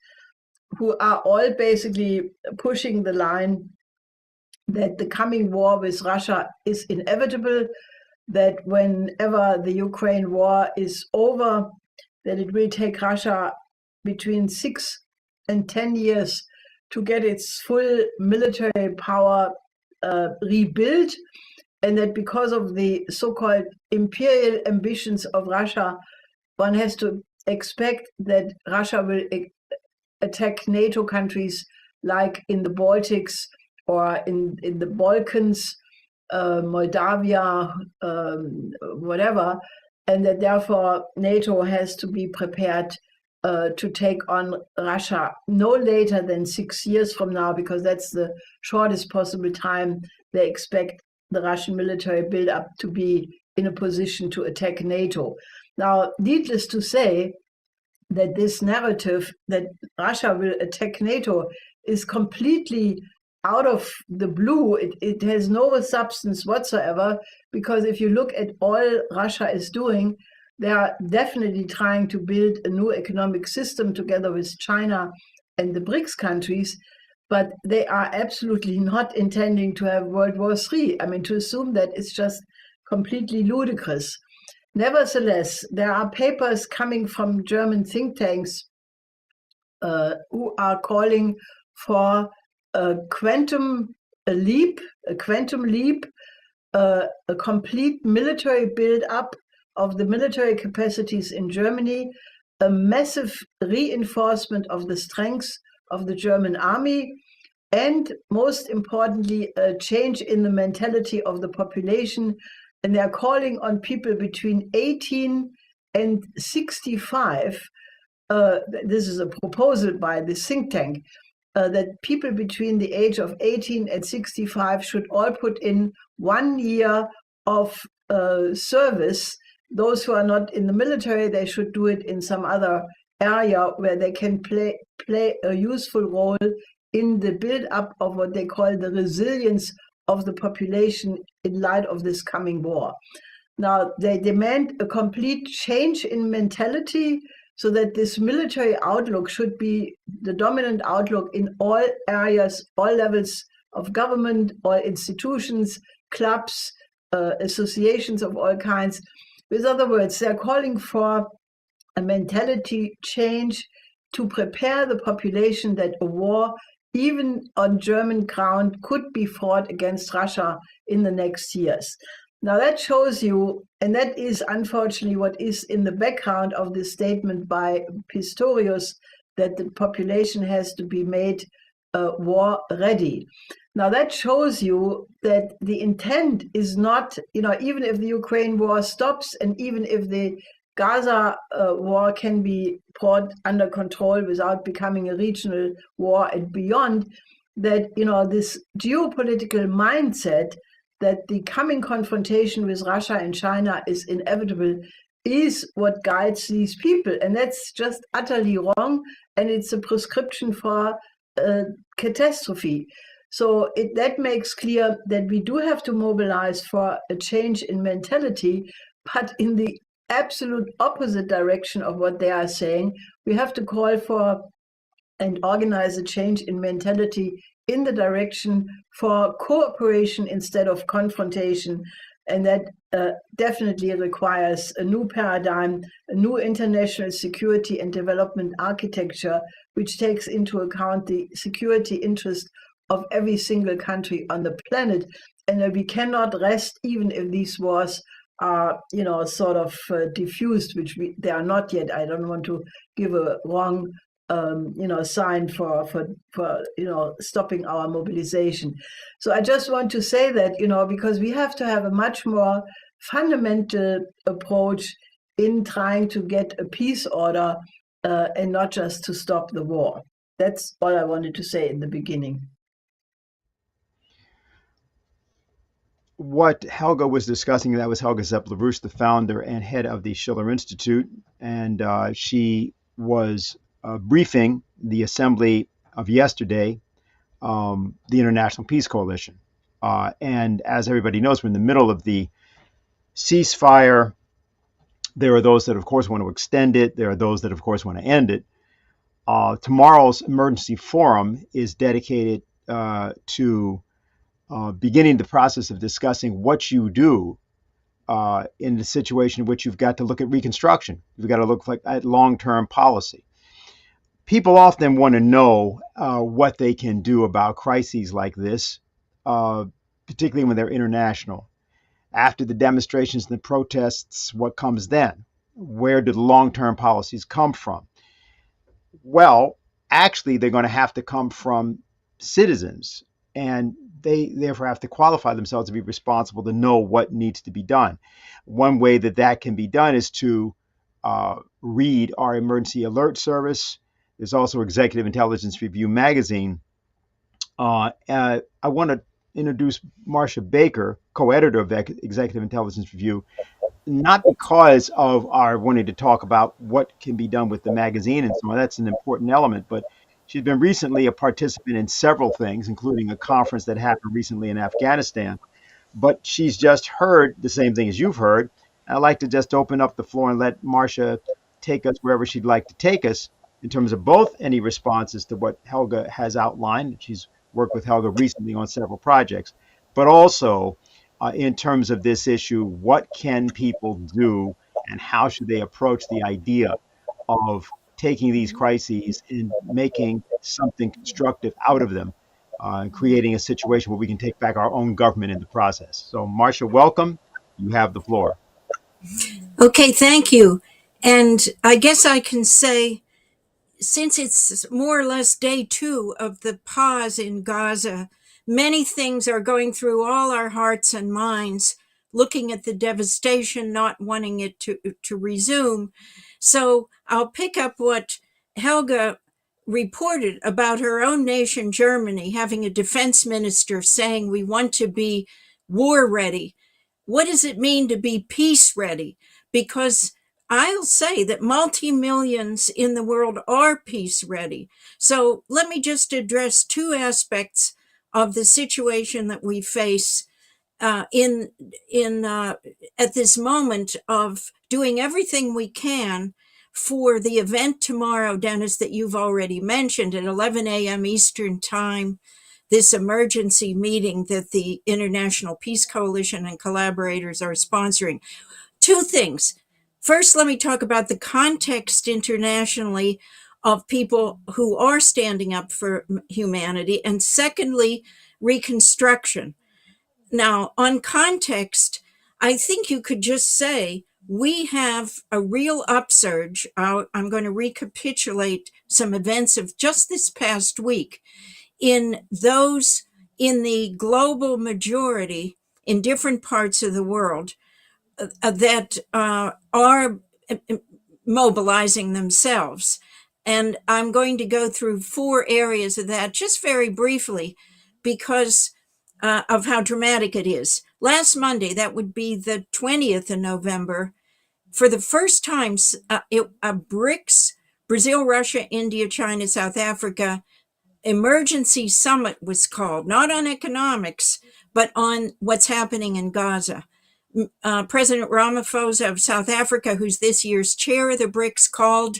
who are all basically pushing the line that the coming war with Russia is inevitable, that whenever the Ukraine war is over, that it will take Russia between 6 and 10 years to get its full military power rebuilt, and that because of the so-called imperial ambitions of Russia, one has to expect that Russia will attack NATO countries like in the Baltics or in the Balkans, Moldavia, whatever, and that therefore NATO has to be prepared to take on Russia no later than 6 years from now, because that's the shortest possible time they expect the Russian military build-up to be in a position to attack NATO. Now, needless to say, that this narrative that Russia will attack NATO is completely out of the blue. It has no substance whatsoever, because if you look at all Russia is doing, they are definitely trying to build a new economic system together with China and the BRICS countries, but they are absolutely not intending to have World War III. I mean, to assume that is just completely ludicrous. Nevertheless, there are papers coming from German think tanks who are calling for a quantum leap, a complete military build-up of the military capacities in Germany, a massive reinforcement of the strengths of the German army, and most importantly, a change in the mentality of the population. And they are calling on people between 18 and 65. This is a proposal by the think tank, that people between the age of 18 and 65 should all put in 1 year of service. Those who are not in the military, they should do it in some other area where they can play a useful role in the build-up of what they call the resilience of the population in light of this coming war. Now, they demand a complete change in mentality so that this military outlook should be the dominant outlook in all areas, all levels of government, all institutions, clubs, associations of all kinds. With other words, they're calling for a mentality change to prepare the population that a war, even on German ground, could be fought against Russia in the next years. Now that shows you, and that is unfortunately what is in the background of this statement by Pistorius, that the population has to be made war ready. Now that shows you that the intent is not, even if the Ukraine war stops and even if the Gaza war can be brought under control without becoming a regional war and beyond, that this geopolitical mindset that the coming confrontation with Russia and China is inevitable is what guides these people. And that's just utterly wrong. And it's a prescription for catastrophe. So that makes clear that we do have to mobilize for a change in mentality, but in the absolute opposite direction of what they are saying. We have to call for and organize a change in mentality in the direction for cooperation instead of confrontation. And that definitely requires a new paradigm, a new international security and development architecture, which takes into account the security interest of every single country on the planet. And that we cannot rest even if these wars are, sort of diffused, which they are not yet. I don't want to give a wrong sign for stopping our mobilization. So I just want to say that, because we have to have a much more fundamental approach in trying to get a peace order and not just to stop the war. That's all I wanted to say in the beginning. What Helga was discussing, that was Helga Zepp-LaRouche, the founder and head of the Schiller Institute, and she was briefing the assembly of yesterday, the International Peace Coalition. And as everybody knows, we're in the middle of the ceasefire. There are those that, of course, want to extend it. There are those that, of course, want to end it. Tomorrow's emergency forum is dedicated to beginning the process of discussing what you do in the situation in which you've got to look at reconstruction. You've got to look at long-term policy. People often want to know what they can do about crises like this, particularly when they're international. After the demonstrations and the protests, what comes then? Where do the long-term policies come from? Well, actually, they're going to have to come from citizens, and they therefore have to qualify themselves to be responsible to know what needs to be done. One way that can be done is to read our emergency alert service. There's also Executive Intelligence Review magazine. I want to introduce Marcia Baker, co-editor of Executive Intelligence Review, not because of our wanting to talk about what can be done with the magazine and so on. That's an important element, but she's been recently a participant in several things, including a conference that happened recently in Afghanistan. But she's just heard the same thing as you've heard. I'd like to just open up the floor and let Marcia take us wherever she'd like to take us in terms of both any responses to what Helga has outlined. She's worked with Helga recently on several projects, but also in terms of this issue, what can people do and how should they approach the idea of taking these crises and making something constructive out of them, and creating a situation where we can take back our own government in the process. So, Marcia, welcome. You have the floor. Okay, thank you. And I guess I can say, since it's more or less day 2 of the pause in Gaza, many things are going through all our hearts and minds, looking at the devastation, not wanting it to resume. So I'll pick up what Helga reported about her own nation, Germany, having a defense minister saying we want to be war ready. What does it mean to be peace ready? Because I'll say that multi-millions in the world are peace ready. So let me just address 2 aspects of the situation that we face at this moment of doing everything we can for the event tomorrow, Dennis, that you've already mentioned at 11 a.m. Eastern Time, this emergency meeting that the International Peace Coalition and collaborators are sponsoring. 2 things. First, let me talk about the context internationally of people who are standing up for humanity. And secondly, reconstruction. Now, on context, I think you could just say we have a real upsurge. I'm going to recapitulate some events of just this past week in those in the global majority in different parts of the world that are mobilizing themselves. And I'm going to go through 4 areas of that just very briefly because of how dramatic it is. Last Monday, that would be the 20th of November, for the first time, a BRICS, Brazil, Russia, India, China, South Africa, emergency summit was called, not on economics, but on what's happening in Gaza. President Ramaphosa of South Africa, who's this year's chair of the BRICS, called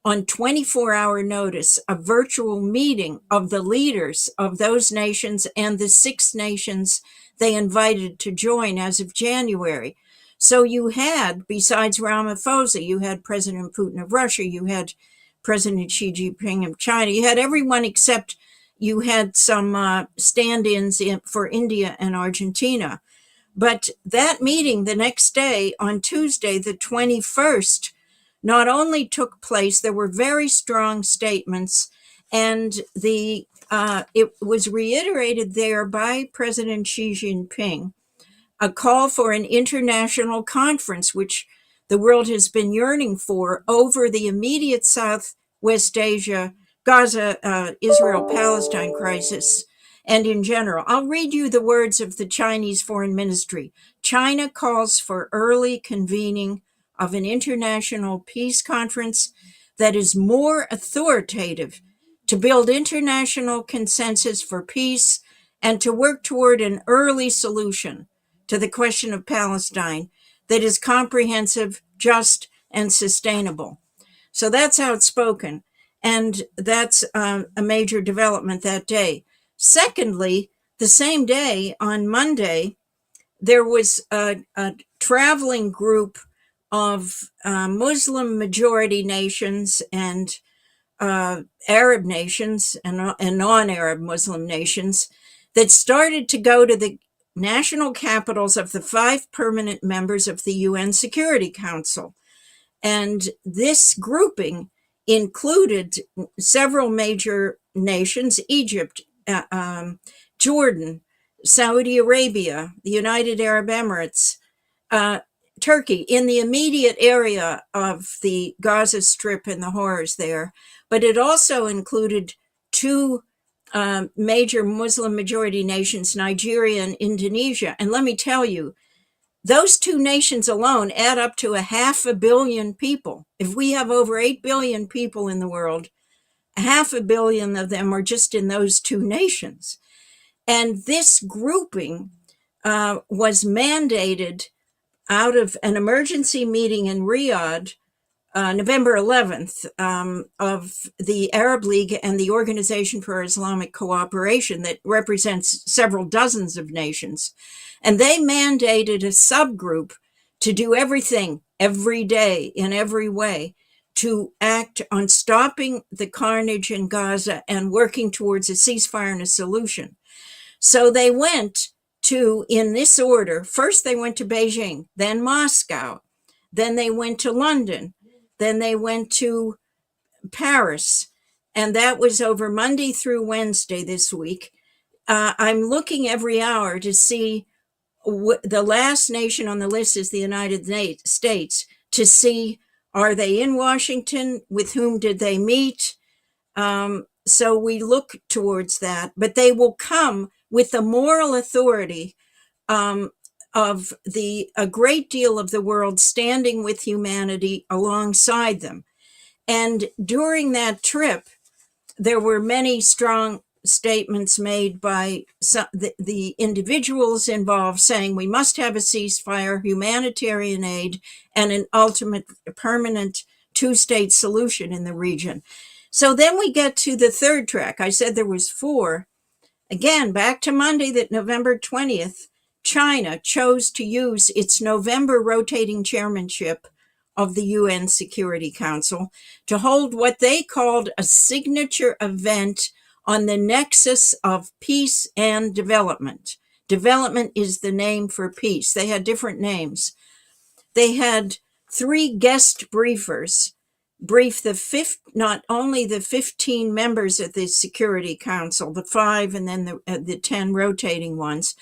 on 24-hour notice a virtual meeting of the leaders of those nations and the 6 nations they invited to join as of January. So you had, besides Ramaphosa, you had President Putin of Russia, you had President Xi Jinping of China, you had everyone except you had some stand-ins for India and Argentina. But that meeting the next day, on Tuesday, the 21st, not only took place, there were very strong statements, and it was reiterated there by President Xi Jinping, a call for an international conference, which the world has been yearning for, over the immediate Southwest Asia, Gaza, Israel-Palestine crisis, and in general. I'll read you the words of the Chinese Foreign Ministry. China calls for early convening of an international peace conference that is more authoritative to build international consensus for peace and to work toward an early solution to the question of Palestine that is comprehensive, just, and sustainable. So that's outspoken, and that's a major development that day. Secondly, the same day, on Monday, there was a traveling group of Muslim majority nations and Arab nations and non-Arab Muslim nations that started to go to the national capitals of the 5 permanent members of the UN Security Council. And this grouping included several major nations: Egypt, Jordan, Saudi Arabia, the United Arab Emirates, Turkey, in the immediate area of the Gaza Strip and the horrors there. But it also included 2 major Muslim majority nations, Nigeria and Indonesia. And let me tell you, those 2 nations alone add up to 500 million people. If we have over 8 billion people in the world, 500 million of them are just in those 2 nations. And this grouping was mandated out of an emergency meeting in Riyadh, November 11th, of the Arab League and the Organization for Islamic Cooperation that represents several dozens of nations. And they mandated a subgroup to do everything every day in every way to act on stopping the carnage in Gaza and working towards a ceasefire and a solution. So they went to, in this order, first they went to Beijing, then Moscow, then they went to London, then they went to Paris, and that was over Monday through Wednesday this week. I'm looking every hour to see the last nation on the list is the United States, to see, are they in Washington? With whom did they meet? So we look towards that, but they will come with the moral authority of a great deal of the world standing with humanity alongside them. And during that trip, there were many strong statements made by the individuals involved, saying we must have a ceasefire, humanitarian aid, and an ultimate permanent 2-state solution in the region. So then we get to the third track. I said there was 4. Again, back to Monday, that November 20th, China chose to use its November rotating chairmanship of the UN Security Council to hold what they called a signature event on the nexus of peace and development. Development is the name for peace. They had different names. They had 3 guest briefers brief not only the 15 members of the Security Council, the 5 and then the 10 rotating ones,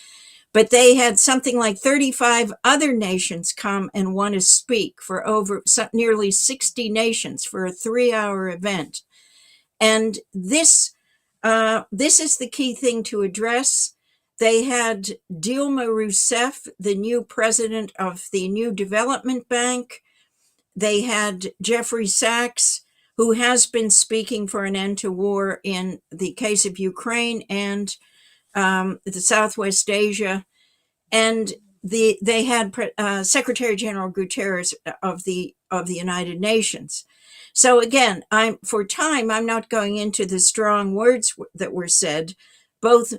but they had something like 35 other nations come and want to speak, for over nearly 60 nations for a 3-hour event. And this is the key thing to address. They had Dilma Rousseff, the new president of the new development bank. They had Jeffrey Sachs, who has been speaking for an end to war in the case of Ukraine and the Southwest Asia. And they had Secretary General Guterres of the United Nations. So again, I'm not going into the strong words that were said. Both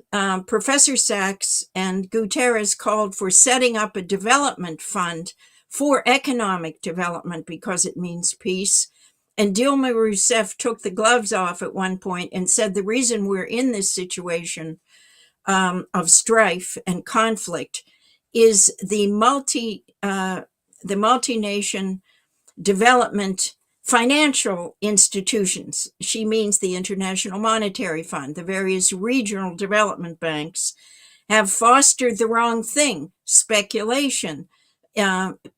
Professor Sachs and Guterres called for setting up a development fund for economic development because it means peace. And Dilma Rousseff took the gloves off at one point and said the reason we're in this situation of strife and conflict is the multi-nation development financial institutions. She means the International Monetary Fund, the various regional development banks have fostered the wrong thing, speculation,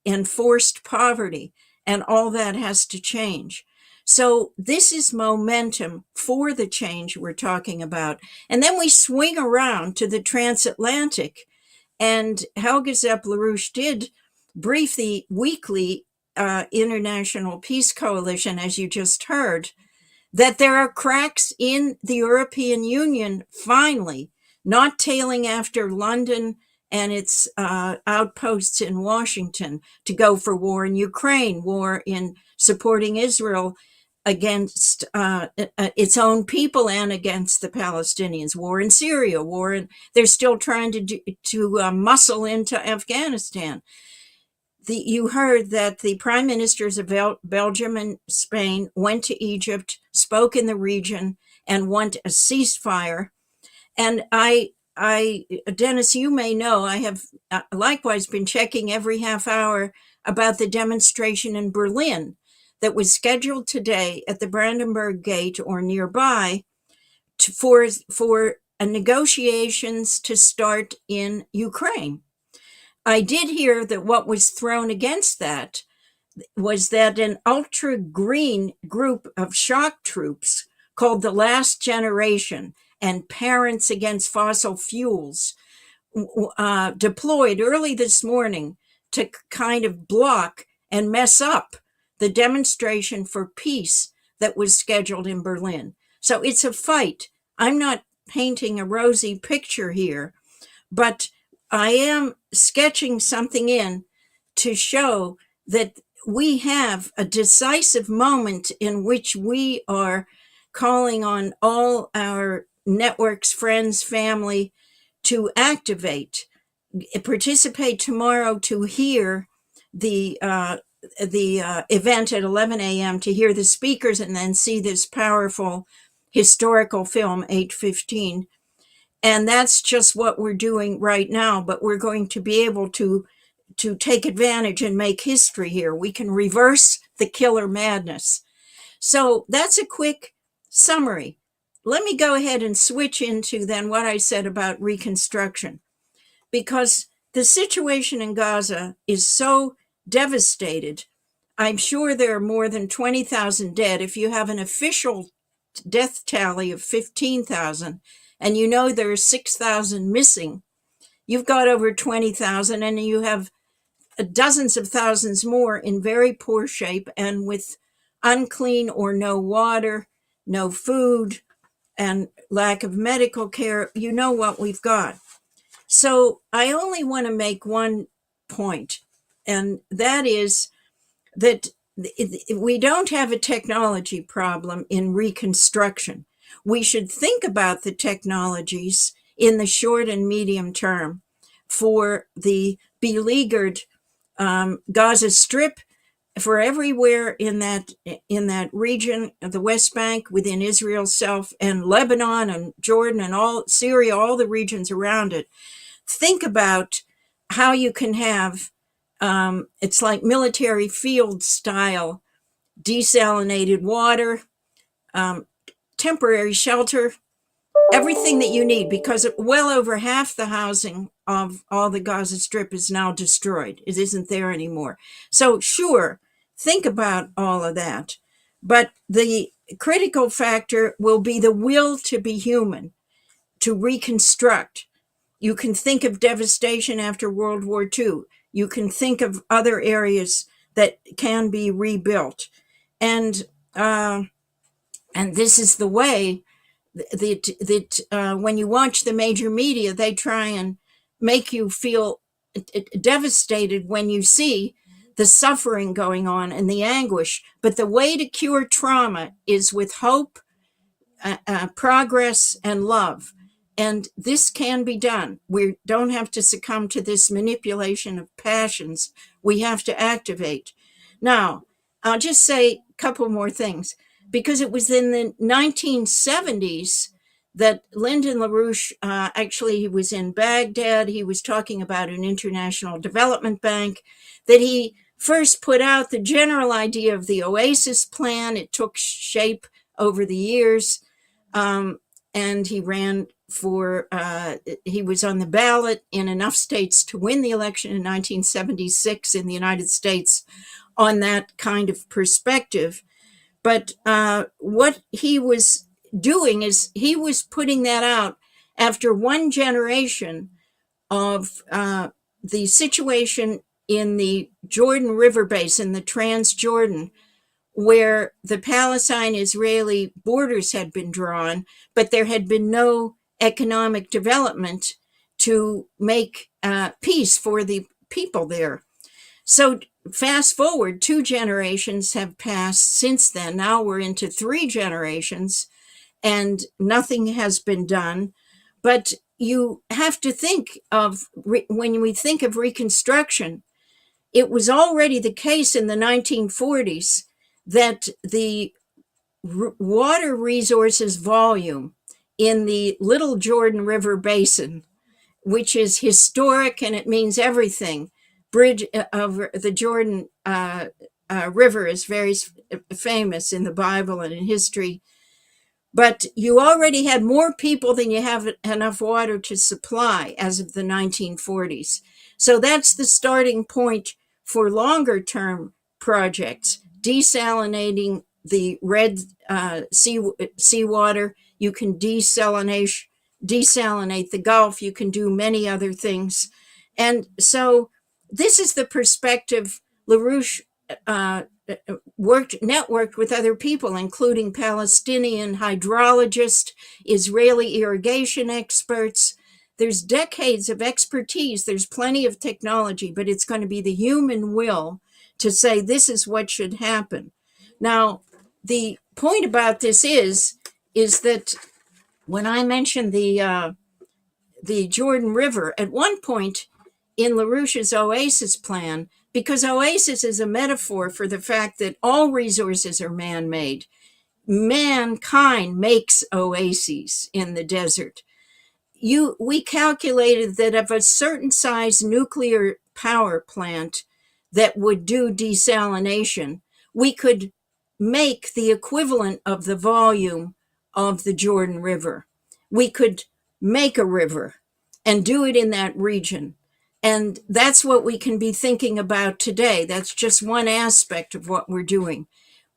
enforced poverty, and all that has to change. So this is momentum for the change we're talking about. And then we swing around to the transatlantic, and Helga Zepp-LaRouche did brief the weekly International Peace Coalition, as you just heard, that there are cracks in the European Union, finally, not tailing after London and its outposts in Washington to go for war in Ukraine, war in supporting Israel against its own people and against the Palestinians, war in Syria, they're still trying to muscle into Afghanistan. You heard that the prime ministers of Belgium and Spain went to Egypt, spoke in the region, and want a ceasefire. And Dennis, you may know, I have likewise been checking every half hour about the demonstration in Berlin that was scheduled today at the Brandenburg Gate or nearby for negotiations to start in Ukraine. I did hear that what was thrown against that was that an ultra-green group of shock troops called the Last Generation and Parents Against Fossil Fuels deployed early this morning to kind of block and mess up the demonstration for peace that was scheduled in Berlin. So it's a fight. I'm not painting a rosy picture here, but I am sketching something in to show that we have a decisive moment in which we are calling on all our networks, friends, family to activate, participate tomorrow to hear the event at 11 a.m. to hear the speakers and then see this powerful historical film, 8:15. And that's just what we're doing right now, but we're going to be able to take advantage and make history here. We can reverse the killer madness. So that's a quick summary. Let me go ahead and switch into then what I said about reconstruction, because the situation in Gaza is so devastated. I'm sure there are more than 20,000 dead. If you have an official death tally of 15,000, and you know there are 6,000 missing, you've got over 20,000, and you have dozens of thousands more in very poor shape and with unclean or no water, no food, and lack of medical care. You know what we've got. So I only want to make one point, and that is that we don't have a technology problem in reconstruction. We should think about the technologies in the short and medium term for the beleaguered Gaza Strip, for everywhere in that region of the West Bank, within Israel itself, and Lebanon and Jordan and all Syria, all the regions around it. Think about how you can have it's like military field style desalinated water, temporary shelter, everything that you need, because well over half the housing of all the Gaza Strip is now destroyed. It isn't there anymore. So sure, think about all of that. But the critical factor will be the will to be human, to reconstruct. You can think of devastation after World War II. You can think of other areas that can be rebuilt. And this is the way that when you watch the major media, they try and make you feel devastated when you see the suffering going on and the anguish. But the way to cure trauma is with hope, progress, and love. And this can be done. We don't have to succumb to this manipulation of passions. We have to activate. Now, I'll just say a couple more things, because it was in the 1970s that Lyndon LaRouche, actually, he was in Baghdad. He was talking about an international development bank, that he first put out the general idea of the Oasis Plan. It took shape over the years. And he ran for, he was on the ballot in enough states to win the election in 1976 in the United States on that kind of perspective. But what he was doing is he was putting that out after one generation of the situation in the Jordan River Basin, the Transjordan, where the Palestine-Israeli borders had been drawn, but there had been no economic development to make peace for the people there. So fast forward, 2 generations have passed since then. Now we're into 3 generations, and nothing has been done. But you have to think of, when we think of Reconstruction, it was already the case in the 1940s that the water resources volume in the Little Jordan River Basin, which is historic and it means everything. Bridge of the Jordan River is very famous in the Bible and in history. But you already had more people than you have enough water to supply as of the 1940s. So that's the starting point for longer term projects. Desalinating the red seawater. You can desalinate the Gulf. You can do many other things. And so this is the perspective LaRouche networked with other people, including Palestinian hydrologists, Israeli irrigation experts. There's decades of expertise. There's plenty of technology, but it's going to be the human will to say this is what should happen. Now, the point about this is that when I mentioned the Jordan River, at one point in LaRouche's Oasis Plan, because Oasis is a metaphor for the fact that all resources are man-made. Mankind makes oases in the desert. We calculated that of a certain size nuclear power plant that would do desalination, we could make the equivalent of the volume of the Jordan River. We could make a river and do it in that region. And that's what we can be thinking about today. That's just one aspect of what we're doing.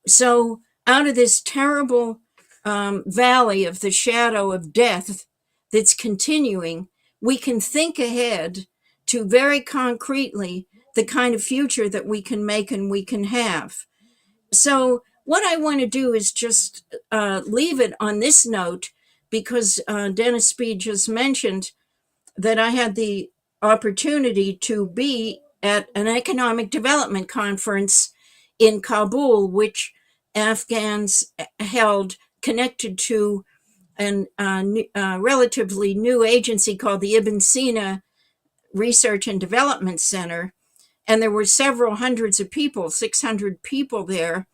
So out of this terrible valley of the shadow of death that's continuing, we can think ahead to very concretely the kind of future that we can make and we can have. So what I want to do is just leave it on this note, because Dennis Speed just mentioned that I had the opportunity to be at an economic development conference in Kabul, which Afghans held, connected to a relatively new agency called the Ibn Sina Research and Development Center. And there were several hundreds of people, 600 people there,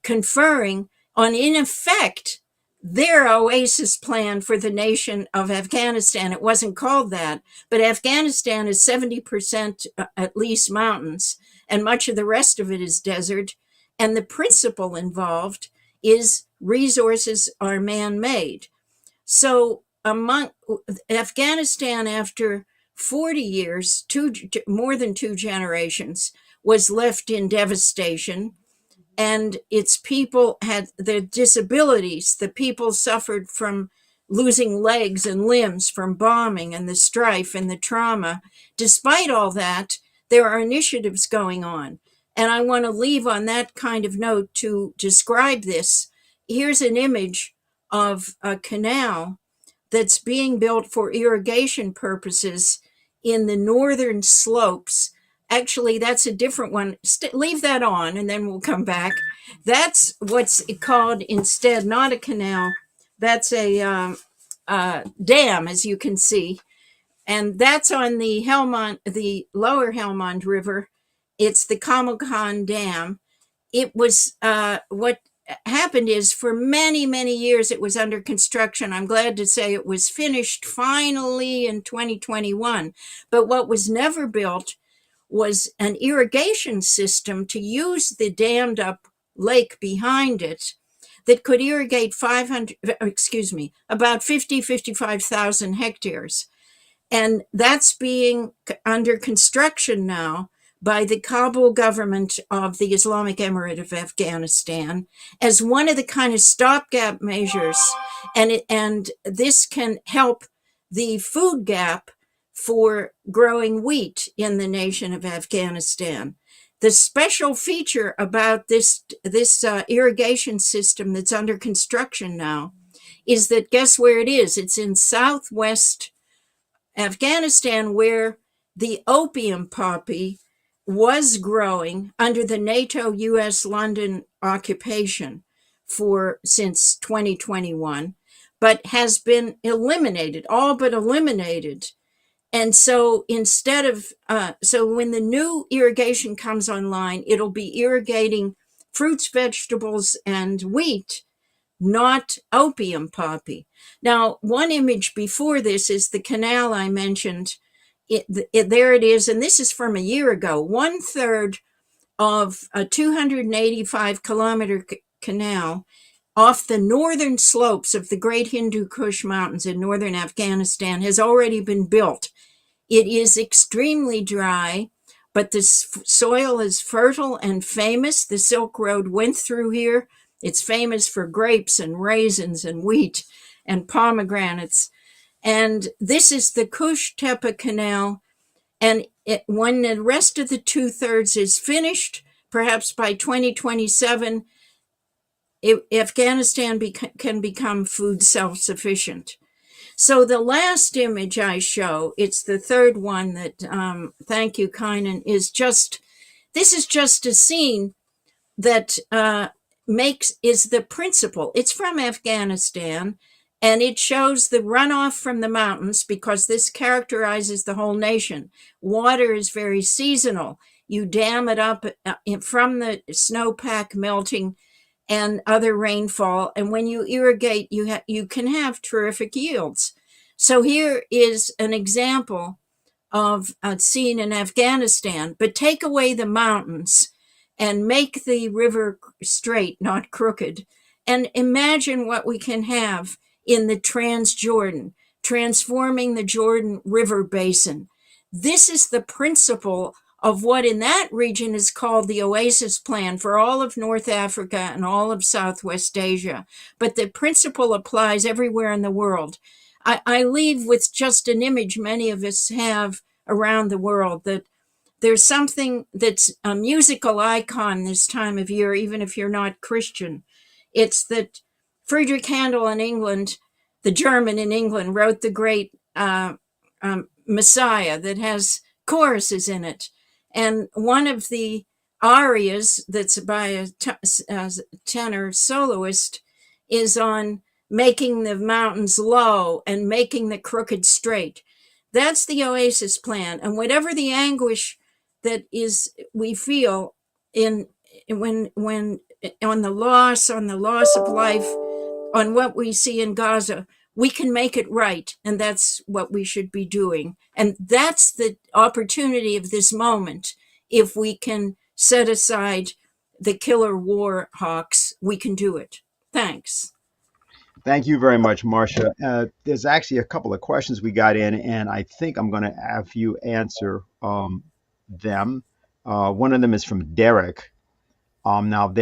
conferring on, in effect, their Oasis Plan for the nation of Afghanistan. It wasn't called that, but Afghanistan is 70% at least mountains, and much of the rest of it is desert. And the principle involved is resources are man-made. So among Afghanistan, after 40 years, more than 2 generations, was left in devastation. And its people had their disabilities. The people suffered from losing legs and limbs from bombing and the strife and the trauma. Despite all that, there are initiatives going on. And I want to leave on that kind of note to describe this. Here's an image of a canal that's being built for irrigation purposes in the northern slopes. Actually, that's a different one. Leave that on and then we'll come back. That's what's called instead, not a canal. That's a dam, as you can see. And that's on the the lower Helmand River. It's the Kamokan Dam. It was what happened is for many, many years it was under construction. I'm glad to say it was finished finally in 2021. But what was never built was an irrigation system to use the dammed up lake behind it that could irrigate about 55,000 hectares. And that's being under construction now by the Kabul government of the Islamic Emirate of Afghanistan as one of the kind of stopgap measures. And this can help the food gap for growing wheat in the nation of Afghanistan. The special feature about this irrigation system that's under construction now is that guess where it is? It's in southwest Afghanistan, where the opium poppy was growing under the NATO US London occupation since 2021, but has been eliminated, all but eliminated. And so instead of, so when the new irrigation comes online, it'll be irrigating fruits, vegetables, and wheat, not opium poppy. Now, one image before this is the canal I mentioned. There it is, and this is from a year ago. 1/3 of a 285-kilometer canal off the northern slopes of the Great Hindu Kush Mountains in northern Afghanistan has already been built. It is extremely dry, but the soil is fertile and famous. The Silk Road went through here. It's famous for grapes and raisins and wheat and pomegranates. And this is the Kush Tepe Canal. And when the rest of the 2/3 is finished, perhaps by 2027, Afghanistan can become food self-sufficient. So the last image I show, it's the third one that, thank you, Kynan, this is just a scene that is the principle. It's from Afghanistan, and it shows the runoff from the mountains because this characterizes the whole nation. Water is very seasonal. You dam it up from the snowpack melting and other rainfall, and when you irrigate, you can have terrific yields. So here is an example of a scene in Afghanistan, but take away the mountains and make the river straight, not crooked, and imagine what we can have in the Transjordan, transforming the Jordan River basin. This is the principle of what in that region is called the Oasis Plan for all of North Africa and all of Southwest Asia. But the principle applies everywhere in the world. I leave with just an image many of us have around the world, that there's something that's a musical icon this time of year, even if you're not Christian. It's that Friedrich Handel in England, the German in England, wrote the great Messiah that has choruses in it. And one of the arias that's by a tenor soloist is on making the mountains low and making the crooked straight. That's the Oasis Plan. And whatever the anguish that we feel when on the loss of life, on what we see in Gaza, we can make it right. And that's what we should be doing. And that's the opportunity of this moment. If we can set aside the killer war hawks, we can do it. Thanks. Thank you very much, Marcia. There's actually a couple of questions we got in, and I think I'm going to have you answer them. One of them is from Derek. Now,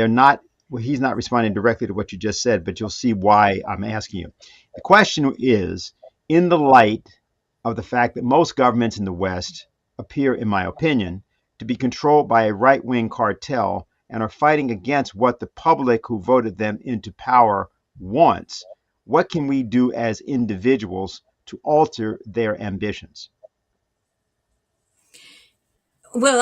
he's not responding directly to what you just said, but you'll see why I'm asking you. The question is, in the light of the fact that most governments in the West appear, in my opinion, to be controlled by a right-wing cartel and are fighting against what the public who voted them into power wants, what can we do as individuals to alter their ambitions? Well,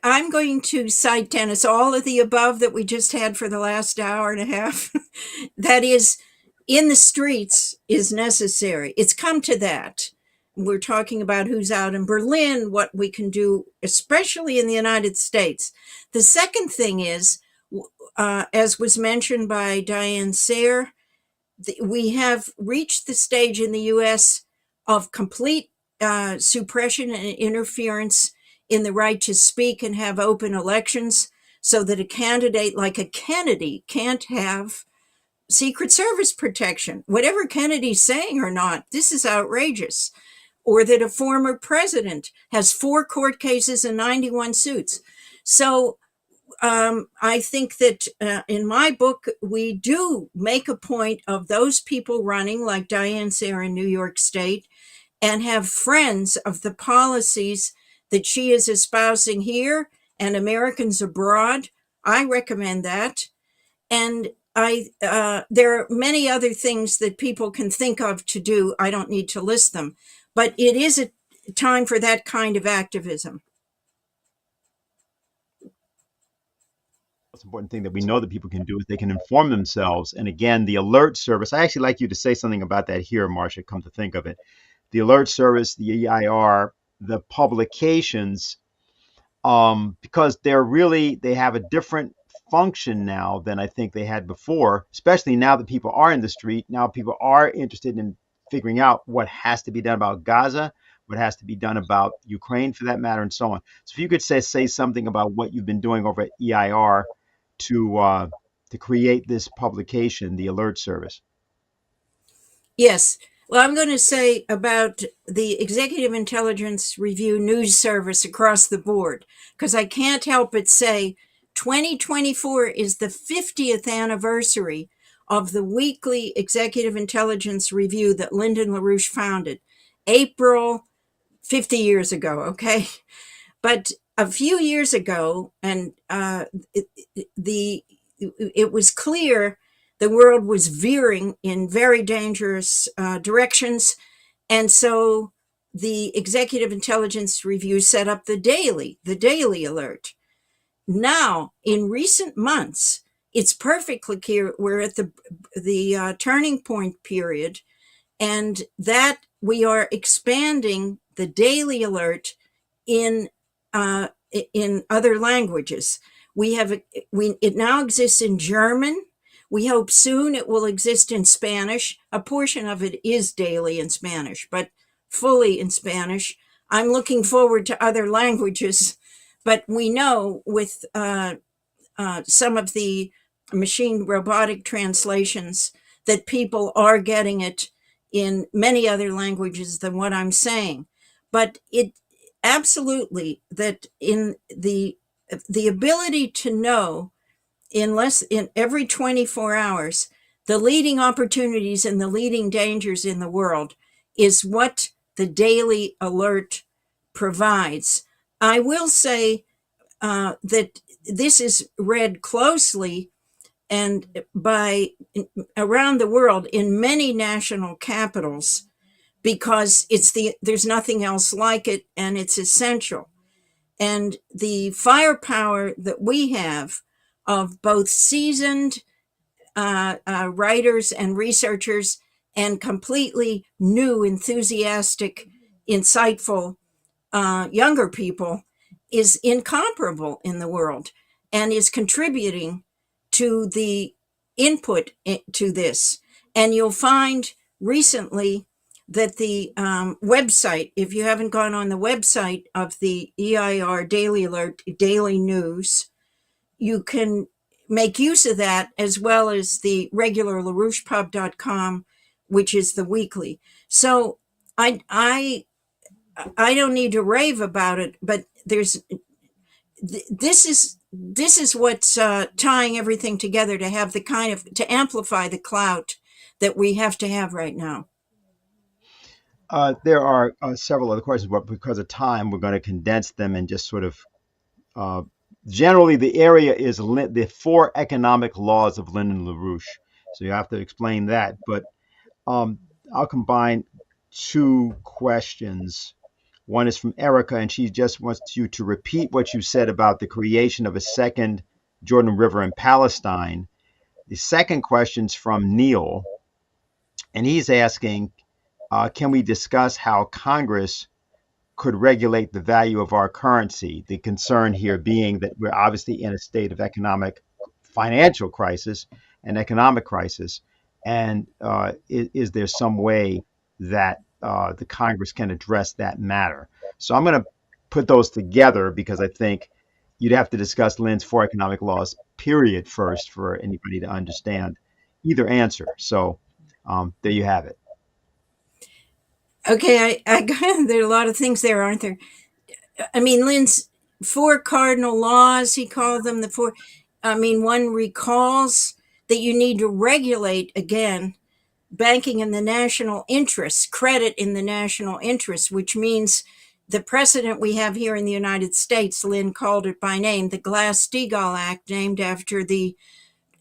I'm going to cite, Dennis, all of the above that we just had for the last hour and a half. That is, in the streets is necessary. It's come to that. We're talking about who's out in Berlin, what we can do, especially in the United States. The second thing is, as was mentioned by Diane Sare, we have reached the stage in the US of complete suppression and interference in the right to speak and have open elections, so that a candidate like a Kennedy can't have Secret Service protection. Whatever Kennedy's saying or not, this is outrageous. Or that a former president has 4 court cases and 91 suits. So I think that in my book, we do make a point of those people running, like Diane Sare in New York State, and have friends of the policies that she is espousing here and Americans abroad. I recommend that. And there are many other things that people can think of to do. I don't need to list them, but it is a time for that kind of activism. Most important thing that we know that people can do is they can inform themselves. And again, the alert service, I actually like you to say something about that here, Marcia, come to think of it. The alert service, the EIR, the publications, because they have a different function now than I think they had before, especially now that people are in the street. Now people are interested in figuring out what has to be done about Gaza, what has to be done about Ukraine for that matter, and so on. So if you could say something about what you've been doing over at EIR to create this publication, the alert service. Yes. Well, I'm going to say about the Executive Intelligence Review news service across the board, because I can't help but say 2024 is the 50th anniversary of the weekly Executive Intelligence Review that Lyndon LaRouche founded, April 50 years ago, okay? But a few years ago, and it was clear the world was veering in very dangerous directions. And so the Executive Intelligence Review set up the daily alert. Now, in recent months, it's perfectly clear we're at the turning point period, and that we are expanding the daily alert in other languages. It now exists in German. We hope soon it will exist in Spanish. A portion of it is daily in Spanish, but fully in Spanish. I'm looking forward to other languages, but we know with some of the machine robotic translations that people are getting it in many other languages than what I'm saying. But it absolutely that in the ability to know in every 24 hours the leading opportunities and the leading dangers in the world is what the daily alert provides. I will say that this is read closely and by around the world in many national capitals, because there's nothing else like it, and it's essential. And the firepower that we have of both seasoned writers and researchers and completely new, enthusiastic, insightful younger people is incomparable in the world, and is contributing to the input to this. And you'll find recently that the website, if you haven't gone on the website of the EIR Daily Alert, Daily News, you can make use of that, as well as the regular LaRouchePub.com, which is the weekly. So I don't need to rave about it, but this is what's tying everything together to have to amplify the clout that we have to have right now. There are several other questions, but because of time, we're going to condense them and just sort of generally the area is the 4 economic laws of Lyndon LaRouche. So you have to explain that. But I'll combine 2 questions. One is from Erica, and she just wants you to repeat what you said about the creation of a second Jordan River in Palestine. The second question's from Neil, and he's asking, can we discuss how Congress could regulate the value of our currency? The concern here being that we're obviously in a state of financial crisis and economic crisis. And is there some way that the Congress can address that matter? So I'm going to put those together because I think you'd have to discuss Lynn's four economic laws, period, first for anybody to understand either answer. So there you have it. Okay, there are a lot of things there, aren't there? I mean, Lynn's four cardinal laws, he called them the four. I mean, one recalls that you need to regulate, again, banking in the national interest, credit in the national interest, which means the precedent we have here in the United States, Lynn called it by name, the Glass-Steagall Act, named after the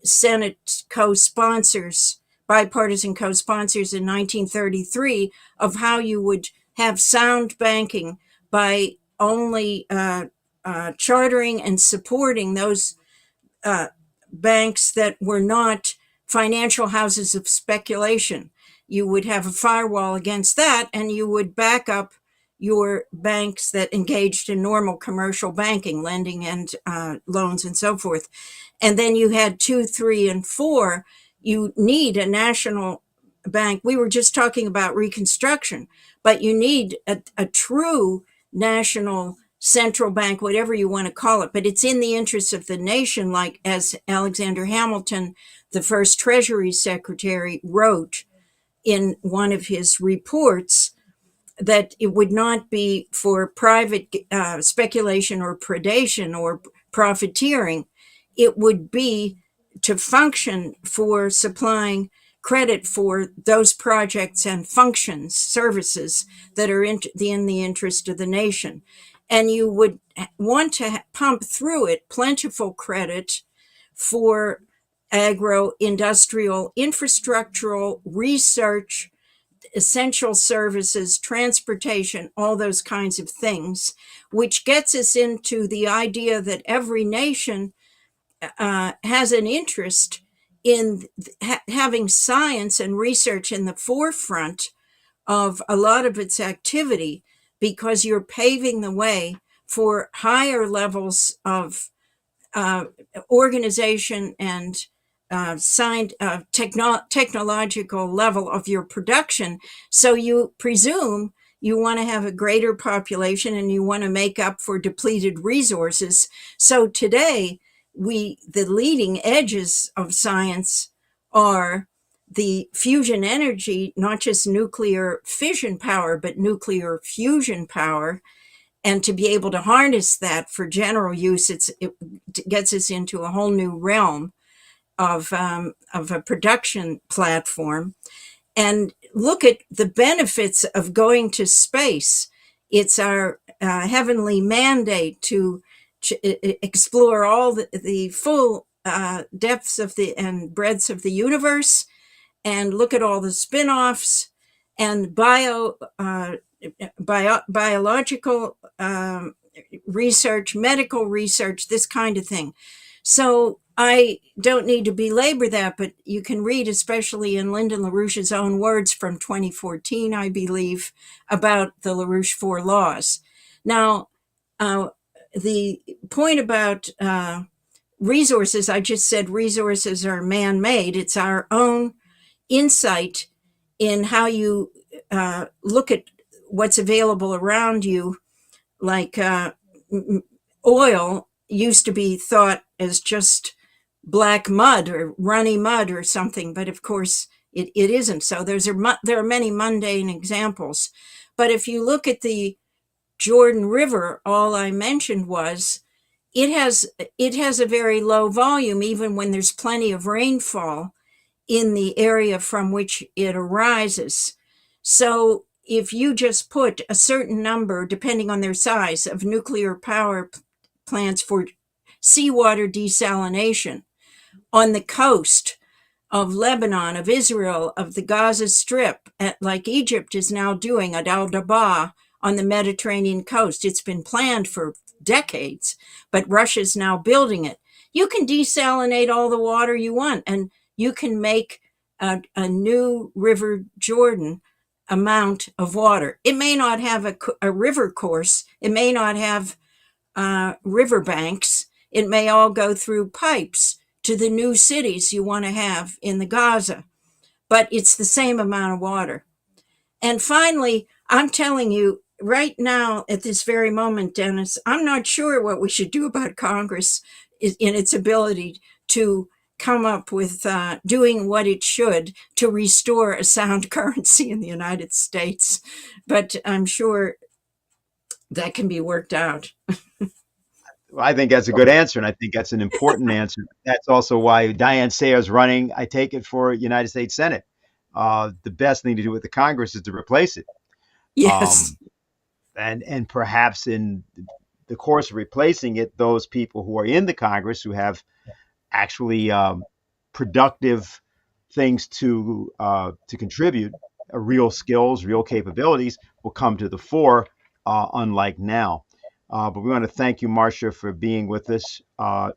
Senate co-sponsors, bipartisan co-sponsors in 1933, of how you would have sound banking by only chartering and supporting those banks that were not financial houses of speculation. You would have a firewall against that, and you would back up your banks that engaged in normal commercial banking, lending and loans and so forth. And then you had 2, 3, and 4. You need a national bank. We were just talking about Reconstruction, but you need a true national central bank, whatever you want to call it. But it's in the interest of the nation, like as Alexander Hamilton, the first Treasury Secretary, wrote in one of his reports, that it would not be for private speculation or predation or profiteering. It would be to function for supplying credit for those projects and functions, services that are in the interest of the nation. And you would want to pump through it plentiful credit for agro-industrial, infrastructural, research, essential services, transportation, all those kinds of things, which gets us into the idea that every nation has an interest in having science and research in the forefront of a lot of its activity, because you're paving the way for higher levels of organization and technological level of your production. So you presume you want to have a greater population and you want to make up for depleted resources. So today, the leading edges of science are the fusion energy, not just nuclear fission power, but nuclear fusion power. And to be able to harness that for general use, it gets us into a whole new realm of a production platform. And look at the benefits of going to space. It's our heavenly mandate to explore all the full depths of and breadths of the universe, and look at all the spin-offs and biological research, medical research, this kind of thing. So I don't need to belabor that, but you can read, especially in Lyndon LaRouche's own words from 2014, I believe, about the LaRouche Four Laws. Now, the point about resources, I just said resources are man-made. It's our own insight in how you look at what's available around you. Like oil used to be thought as just black mud or runny mud or something, but of course it isn't. So there are many mundane examples. But if you look at the Jordan River, all I mentioned was it has a very low volume, even when there's plenty of rainfall in the area from which it arises. So if you just put a certain number, depending on their size, of nuclear power plants for seawater desalination on the coast of Lebanon, of Israel, of the Gaza Strip, like Egypt is now doing at Al-Dabaa, on the Mediterranean coast. It's been planned for decades, but Russia's now building it. You can desalinate all the water you want, and you can make a new River Jordan amount of water. It may not have a river course. It may not have river banks. It may all go through pipes to the new cities you want to have in the Gaza, but it's the same amount of water. And finally, I'm telling you right now at this very moment, Dennis, I'm not sure what we should do about Congress in its ability to come up with doing what it should to restore a sound currency in the United States. But I'm sure that can be worked out. Well, I think that's a good answer, and I think that's an important answer. That's also why Diane Sare is running, I take it, for United States Senate. The best thing to do with the Congress is to replace it. Yes. And perhaps in the course of replacing it, those people who are in the Congress who have actually productive things to contribute, real skills, real capabilities, will come to the fore, unlike now. But we want to thank you, Marcia, for being with us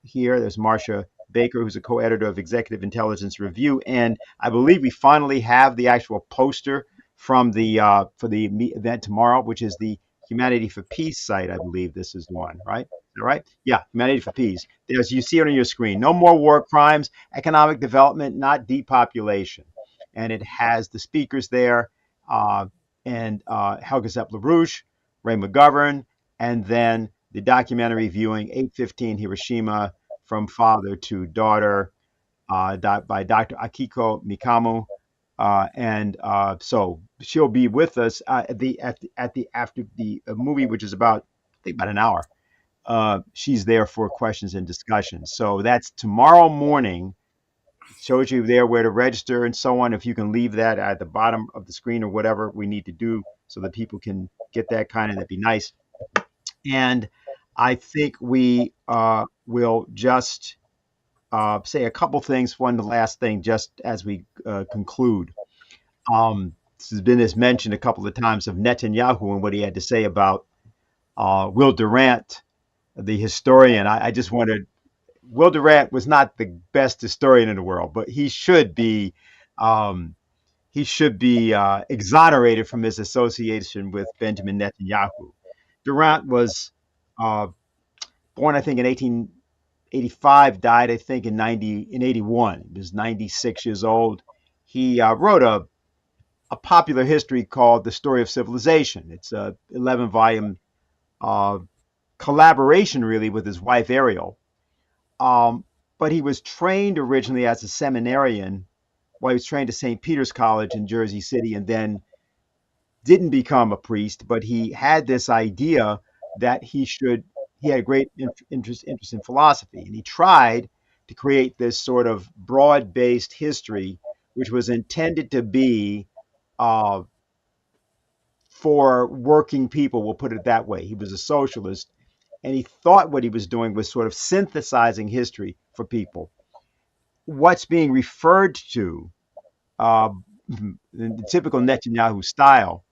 here. There's Marcia Baker, who's a co-editor of Executive Intelligence Review, and I believe we finally have the actual poster from the for the event tomorrow, which is the Humanity for Peace site. I believe this is the one, right? Is that right? Yeah, Humanity for Peace. There's, you see it on your screen. No more war crimes, economic development, not depopulation. And it has the speakers there, and Helga Zepp-LaRouche, Ray McGovern, and then the documentary viewing 815 Hiroshima from Father to Daughter by Dr. Akiko Mikamu. So she'll be with us after the movie, which is about, I think, about an hour. She's there for questions and discussions. So that's tomorrow morning. It shows you there where to register and so on. If you can leave that at the bottom of the screen or whatever we need to do so that people can get that kind of, that'd be nice. And I think we will just say a couple things. One last thing, just as we conclude. This has been mentioned a couple of times of Netanyahu and what he had to say about Will Durant, the historian. I just wanted, Will Durant was not the best historian in the world, but he should be exonerated from his association with Benjamin Netanyahu. Durant was born, I think, in 1885, died, I think, in 81. He was 96 years old. He wrote a popular history called The Story of Civilization. It's a 11-volume collaboration, really, with his wife, Ariel. But he was trained originally as a seminarian while he was trained at St. Peter's College in Jersey City, and then didn't become a priest, but he had this idea that he had a great interest in philosophy, and he tried to create this sort of broad-based history, which was intended to be for working people, we'll put it that way. He was a socialist, and he thought what he was doing was sort of synthesizing history for people. What's being referred to in the typical Netanyahu style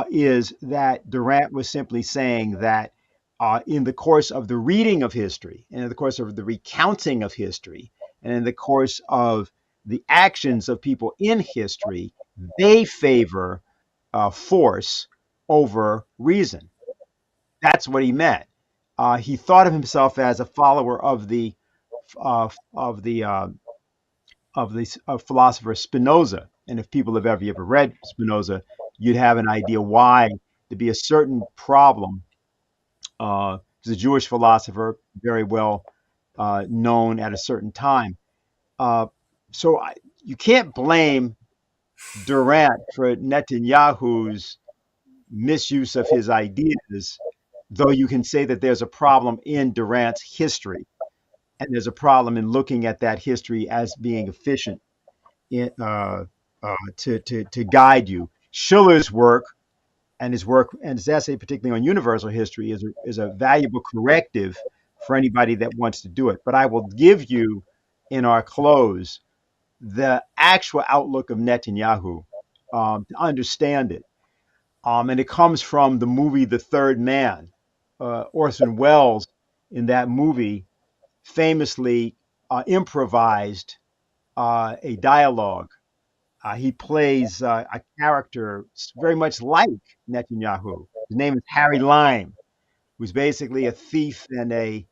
is that Durant was simply saying that in the course of the reading of history, and in the course of the recounting of history, and in the course of the actions of people in history, they favor force over reason. That's what he meant. He thought of himself as a follower of the philosopher Spinoza. And if people have ever read Spinoza, you'd have an idea why to be a certain problem. He's a Jewish philosopher, very well known at a certain time. So you can't blame Durant for Netanyahu's misuse of his ideas, though you can say that there's a problem in Durant's history, and there's a problem in looking at that history as being efficient to guide you. Schiller's work and his essay, particularly on universal history, is a valuable corrective for anybody that wants to do it. But I will give you, in our close, the actual outlook of Netanyahu to understand it. And it comes from the movie The Third Man. Orson Welles in that movie famously improvised a dialogue. He plays a character very much like Netanyahu. His name is Harry Lime, who's basically a thief and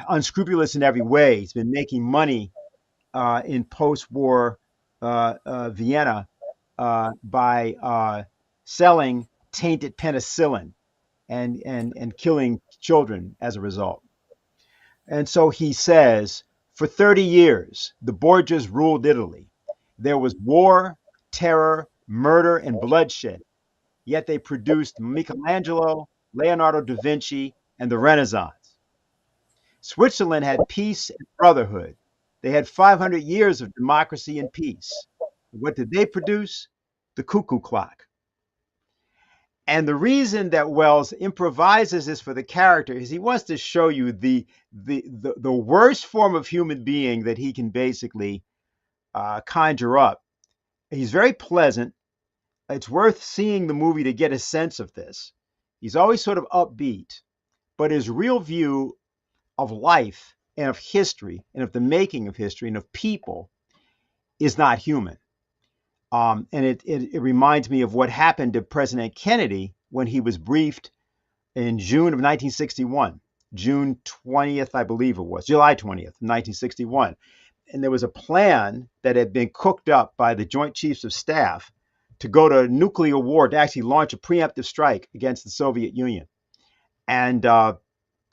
unscrupulous in every way. He's been making money in post-war Vienna by selling tainted penicillin and killing children as a result. And so he says, for 30 years, the Borgias ruled Italy. There was war, terror, murder, and bloodshed. Yet they produced Michelangelo, Leonardo da Vinci, and the Renaissance. Switzerland had peace and brotherhood. They had 500 years of democracy and peace. What did they produce? The cuckoo clock. And the reason that Wells improvises this for the character is he wants to show you the worst form of human being that he can basically conjure up. He's very pleasant. It's worth seeing the movie to get a sense of this. He's always sort of upbeat, but his real view of life and of history and of the making of history and of people is not human. And it reminds me of what happened to President Kennedy when he was briefed in June of 1961, June 20th, I believe it was, July 20th, 1961. And there was a plan that had been cooked up by the Joint Chiefs of Staff to go to nuclear war, to actually launch a preemptive strike against the Soviet Union. And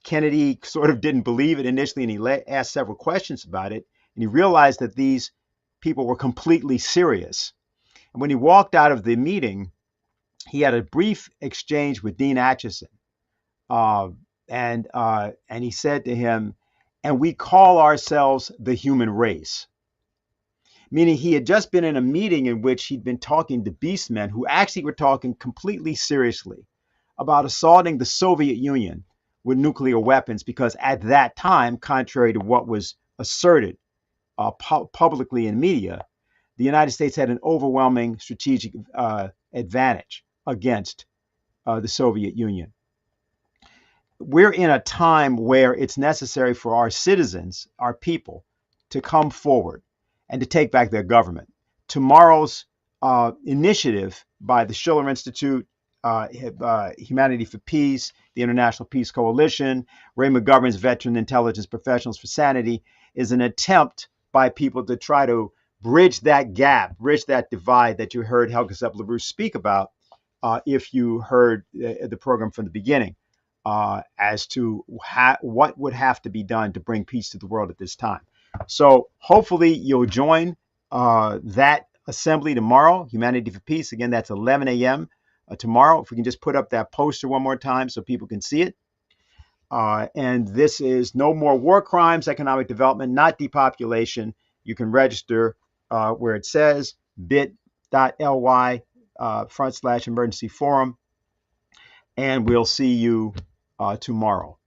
Kennedy sort of didn't believe it initially, and he asked several questions about it. And he realized that these people were completely serious. And when he walked out of the meeting, he had a brief exchange with Dean Acheson. And he said to him, and we call ourselves the human race. Meaning he had just been in a meeting in which he'd been talking to beastmen who actually were talking completely seriously about assaulting the Soviet Union with nuclear weapons, because at that time, contrary to what was asserted publicly in media, the United States had an overwhelming strategic advantage against the Soviet Union. We're in a time where it's necessary for our citizens, our people, to come forward and to take back their government. Tomorrow's initiative by the Schiller Institute, Humanity for Peace, the International Peace Coalition, Ray McGovern's Veteran Intelligence Professionals for Sanity, is an attempt by people to try to bridge that gap, bridge that divide that you heard Helga Zepp-LaRouche speak about if you heard the program from the beginning, as to what would have to be done to bring peace to the world at this time. So hopefully you'll join that assembly tomorrow, Humanity for Peace. Again, that's 11 a.m. Tomorrow. If we can just put up that poster one more time so people can see it. And this is No More War Crimes, Economic Development, Not Depopulation. You can register where it says bit.ly/emergency forum. And we'll see you tomorrow.